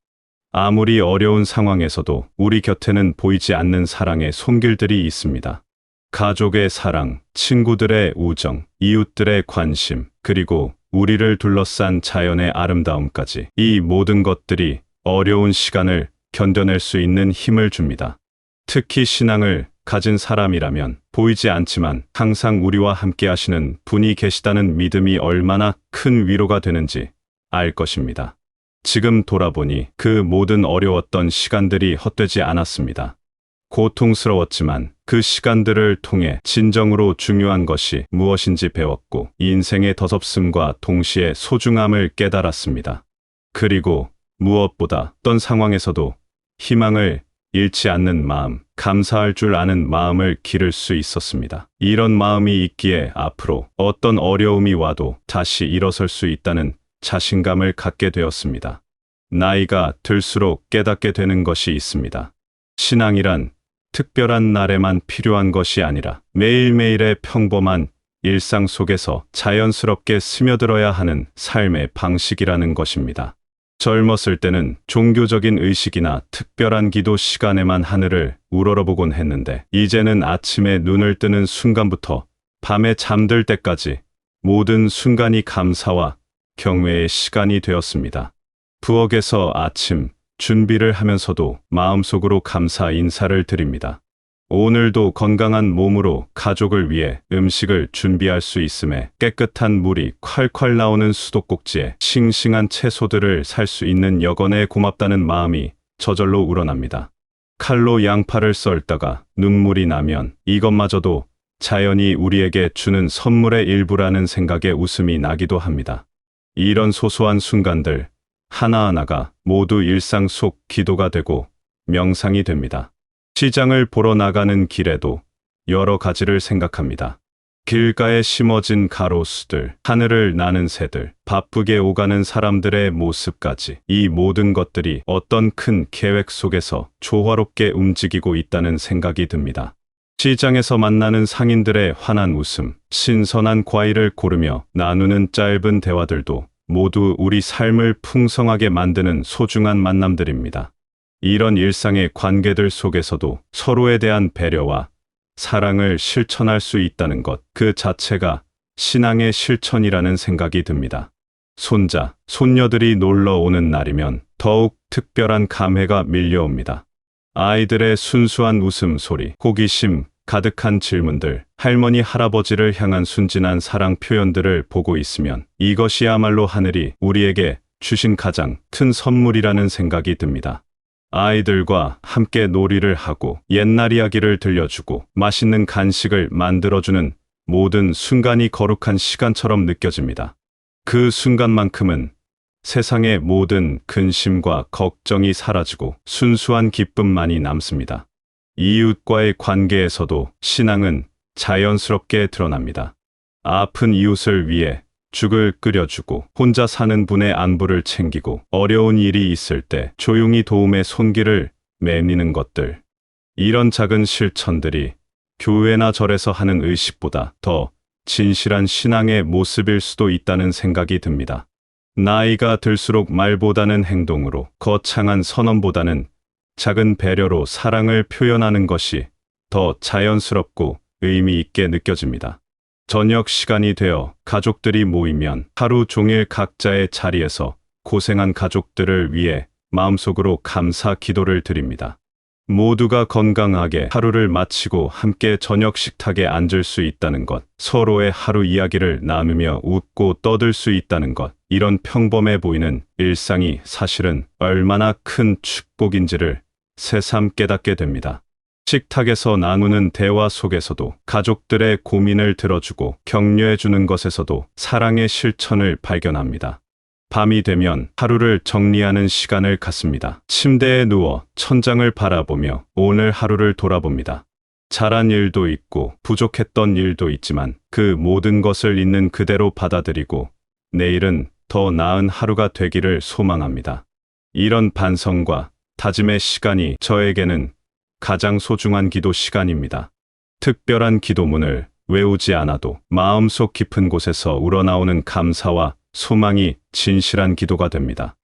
아무리 어려운 상황에서도 우리 곁에는 보이지 않는 사랑의 손길들이 있습니다. 가족의 사랑, 친구들의 우정, 이웃들의 관심, 그리고 우리를 둘러싼 자연의 아름다움까지 이 모든 것들이 어려운 시간을 견뎌낼 수 있는 힘을 줍니다. 특히 신앙을 가진 사람이라면 보이지 않지만 항상 우리와 함께 하시는 분이 계시다는 믿음이 얼마나 큰 위로가 되는지 알 것입니다. 지금 돌아보니 그 모든 어려웠던 시간들이 헛되지 않았습니다. 고통스러웠지만 그 시간들을 통해 진정으로 중요한 것이 무엇인지 배웠고 인생의 더섭음과 동시에 소중함을 깨달았습니다. 그리고 무엇보다 어떤 상황에서도 희망을 잃지 않는 마음, 감사할 줄 아는 마음을 기를 수 있었습니다. 이런 마음이 있기에 앞으로 어떤 어려움이 와도 다시 일어설 수 있다는 자신감을 갖게 되었습니다. 나이가 들수록 깨닫게 되는 것이 있습니다. 신앙이란 특별한 날에만 필요한 것이 아니라 매일매일의 평범한 일상 속에서 자연스럽게 스며들어야 하는 삶의 방식이라는 것입니다. 젊었을 때는 종교적인 의식이나 특별한 기도 시간에만 하늘을 우러러보곤 했는데 이제는 아침에 눈을 뜨는 순간부터 밤에 잠들 때까지 모든 순간이 감사와 경외의 시간이 되었습니다. 부엌에서 아침 준비를 하면서도 마음속으로 감사 인사를 드립니다. 오늘도 건강한 몸으로 가족을 위해 음식을 준비할 수 있음에 깨끗한 물이 콸콸 나오는 수도꼭지에 싱싱한 채소들을 살 수 있는 여건에 고맙다는 마음이 저절로 우러납니다. 칼로 양파를 썰다가 눈물이 나면 이것마저도 자연이 우리에게 주는 선물의 일부라는 생각에 웃음이 나기도 합니다. 이런 소소한 순간들 하나하나가 모두 일상 속 기도가 되고 명상이 됩니다. 시장을 보러 나가는 길에도 여러 가지를 생각합니다. 길가에 심어진 가로수들, 하늘을 나는 새들, 바쁘게 오가는 사람들의 모습까지 이 모든 것들이 어떤 큰 계획 속에서 조화롭게 움직이고 있다는 생각이 듭니다. 시장에서 만나는 상인들의 환한 웃음, 신선한 과일을 고르며 나누는 짧은 대화들도 모두 우리 삶을 풍성하게 만드는 소중한 만남들입니다. 이런 일상의 관계들 속에서도 서로에 대한 배려와 사랑을 실천할 수 있다는 것, 그 자체가 신앙의 실천이라는 생각이 듭니다. 손자, 손녀들이 놀러 오는 날이면 더욱 특별한 감회가 밀려옵니다. 아이들의 순수한 웃음소리, 호기심 가득한 질문들, 할머니, 할아버지를 향한 순진한 사랑 표현들을 보고 있으면 이것이야말로 하늘이 우리에게 주신 가장 큰 선물이라는 생각이 듭니다. 아이들과 함께 놀이를 하고 옛날 이야기를 들려주고 맛있는 간식을 만들어주는 모든 순간이 거룩한 시간처럼 느껴집니다. 그 순간만큼은 세상의 모든 근심과 걱정이 사라지고 순수한 기쁨만이 남습니다. 이웃과의 관계에서도 신앙은 자연스럽게 드러납니다. 아픈 이웃을 위해 죽을 끓여주고 혼자 사는 분의 안부를 챙기고 어려운 일이 있을 때 조용히 도움의 손길을 내미는 것들. 이런 작은 실천들이 교회나 절에서 하는 의식보다 더 진실한 신앙의 모습일 수도 있다는 생각이 듭니다. 나이가 들수록 말보다는 행동으로, 거창한 선언보다는 작은 배려로 사랑을 표현하는 것이 더 자연스럽고 의미 있게 느껴집니다. 저녁 시간이 되어 가족들이 모이면 하루 종일 각자의 자리에서 고생한 가족들을 위해 마음속으로 감사 기도를 드립니다. 모두가 건강하게 하루를 마치고 함께 저녁 식탁에 앉을 수 있다는 것, 서로의 하루 이야기를 나누며 웃고 떠들 수 있다는 것, 이런 평범해 보이는 일상이 사실은 얼마나 큰 축복인지를 새삼 깨닫게 됩니다. 식탁에서 나누는 대화 속에서도 가족들의 고민을 들어주고 격려해주는 것에서도 사랑의 실천을 발견합니다. 밤이 되면 하루를 정리하는 시간을 갖습니다. 침대에 누워 천장을 바라보며 오늘 하루를 돌아봅니다. 잘한 일도 있고 부족했던 일도 있지만 그 모든 것을 있는 그대로 받아들이고 내일은 더 나은 하루가 되기를 소망합니다. 이런 반성과 다짐의 시간이 저에게는 가장 소중한 기도 시간입니다. 특별한 기도문을 외우지 않아도 마음속 깊은 곳에서 우러나오는 감사와 소망이 진실한 기도가 됩니다.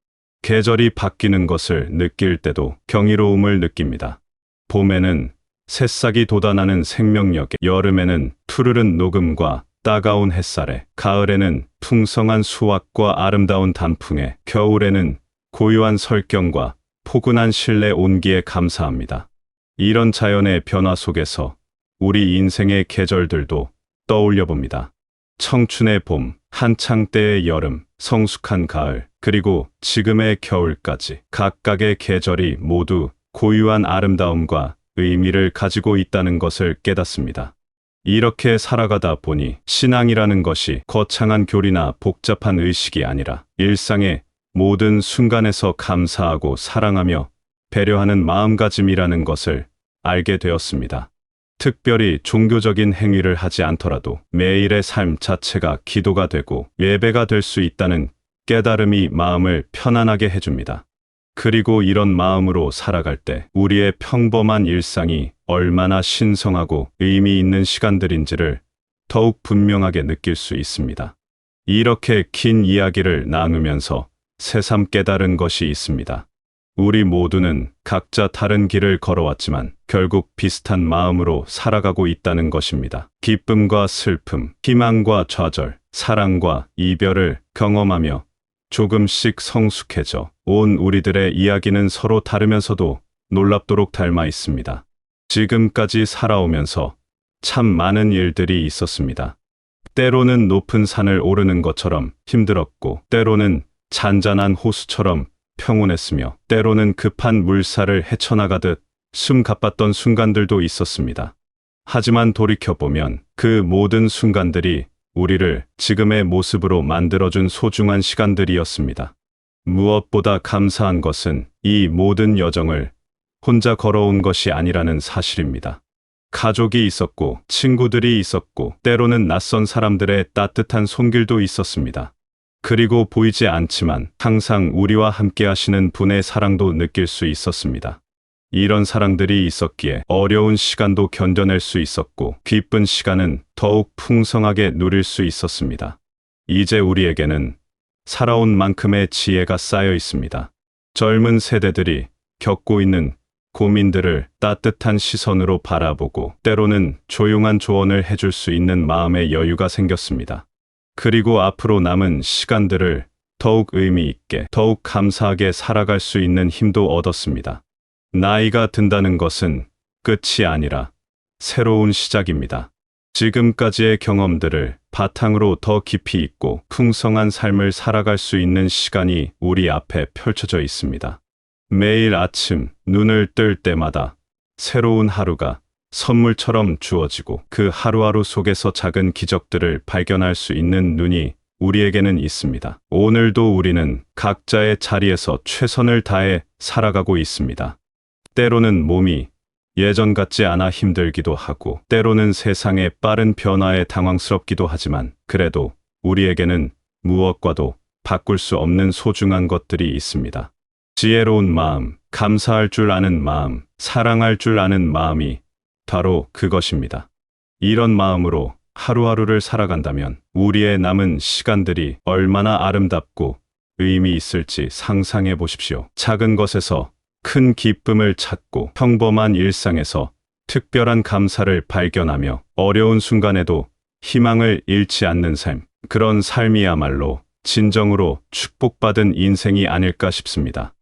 계절이 바뀌는 것을 느낄 때도 경이로움을 느낍니다. 봄에는 새싹이 돋아나는 생명력에, 여름에는 푸르른 녹음과 따가운 햇살에, 가을에는 풍성한 수확과 아름다운 단풍에, 겨울에는 고요한 설경과 포근한 실내 온기에 감사합니다. 이런 자연의 변화 속에서 우리 인생의 계절들도 떠올려 봅니다. 청춘의 봄, 한창 때의 여름, 성숙한 가을, 그리고 지금의 겨울까지 각각의 계절이 모두 고유한 아름다움과 의미를 가지고 있다는 것을 깨닫습니다. 이렇게 살아가다 보니 신앙이라는 것이 거창한 교리나 복잡한 의식이 아니라 일상의 모든 순간에서 감사하고 사랑하며 배려하는 마음가짐이라는 것을 알게 되었습니다. 특별히 종교적인 행위를 하지 않더라도 매일의 삶 자체가 기도가 되고 예배가 될 수 있다는 깨달음이 마음을 편안하게 해줍니다. 그리고 이런 마음으로 살아갈 때 우리의 평범한 일상이 얼마나 신성하고 의미 있는 시간들인지를 더욱 분명하게 느낄 수 있습니다. 이렇게 긴 이야기를 나누면서 새삼 깨달은 것이 있습니다. 우리 모두는 각자 다른 길을 걸어왔지만 결국 비슷한 마음으로 살아가고 있다는 것입니다. 기쁨과 슬픔, 희망과 좌절, 사랑과 이별을 경험하며 조금씩 성숙해져 온 우리들의 이야기는 서로 다르면서도 놀랍도록 닮아 있습니다. 지금까지 살아오면서 참 많은 일들이 있었습니다. 때로는 높은 산을 오르는 것처럼 힘들었고, 때로는 잔잔한 호수처럼 평온했으며, 때로는 급한 물살을 헤쳐나가듯 숨가빴던 순간들도 있었습니다. 하지만 돌이켜보면 그 모든 순간들이 우리를 지금의 모습으로 만들어준 소중한 시간들이었습니다. 무엇보다 감사한 것은 이 모든 여정을 혼자 걸어온 것이 아니라는 사실입니다. 가족이 있었고, 친구들이 있었고, 때로는 낯선 사람들의 따뜻한 손길도 있었습니다. 그리고 보이지 않지만 항상 우리와 함께 하시는 분의 사랑도 느낄 수 있었습니다. 이런 사랑들이 있었기에 어려운 시간도 견뎌낼 수 있었고, 기쁜 시간은 더욱 풍성하게 누릴 수 있었습니다. 이제 우리에게는 살아온 만큼의 지혜가 쌓여 있습니다. 젊은 세대들이 겪고 있는 고민들을 따뜻한 시선으로 바라보고, 때로는 조용한 조언을 해줄 수 있는 마음의 여유가 생겼습니다. 그리고 앞으로 남은 시간들을 더욱 의미 있게, 더욱 감사하게 살아갈 수 있는 힘도 얻었습니다. 나이가 든다는 것은 끝이 아니라 새로운 시작입니다. 지금까지의 경험들을 바탕으로 더 깊이 있고 풍성한 삶을 살아갈 수 있는 시간이 우리 앞에 펼쳐져 있습니다. 매일 아침 눈을 뜰 때마다 새로운 하루가 선물처럼 주어지고, 그 하루하루 속에서 작은 기적들을 발견할 수 있는 눈이 우리에게는 있습니다. 오늘도 우리는 각자의 자리에서 최선을 다해 살아가고 있습니다. 때로는 몸이 예전 같지 않아 힘들기도 하고, 때로는 세상의 빠른 변화에 당황스럽기도 하지만, 그래도 우리에게는 무엇과도 바꿀 수 없는 소중한 것들이 있습니다. 지혜로운 마음, 감사할 줄 아는 마음, 사랑할 줄 아는 마음이 바로 그것입니다. 이런 마음으로 하루하루를 살아간다면 우리의 남은 시간들이 얼마나 아름답고 의미 있을지 상상해 보십시오. 작은 것에서 큰 기쁨을 찾고 평범한 일상에서 특별한 감사를 발견하며 어려운 순간에도 희망을 잃지 않는 삶. 그런 삶이야말로 진정으로 축복받은 인생이 아닐까 싶습니다.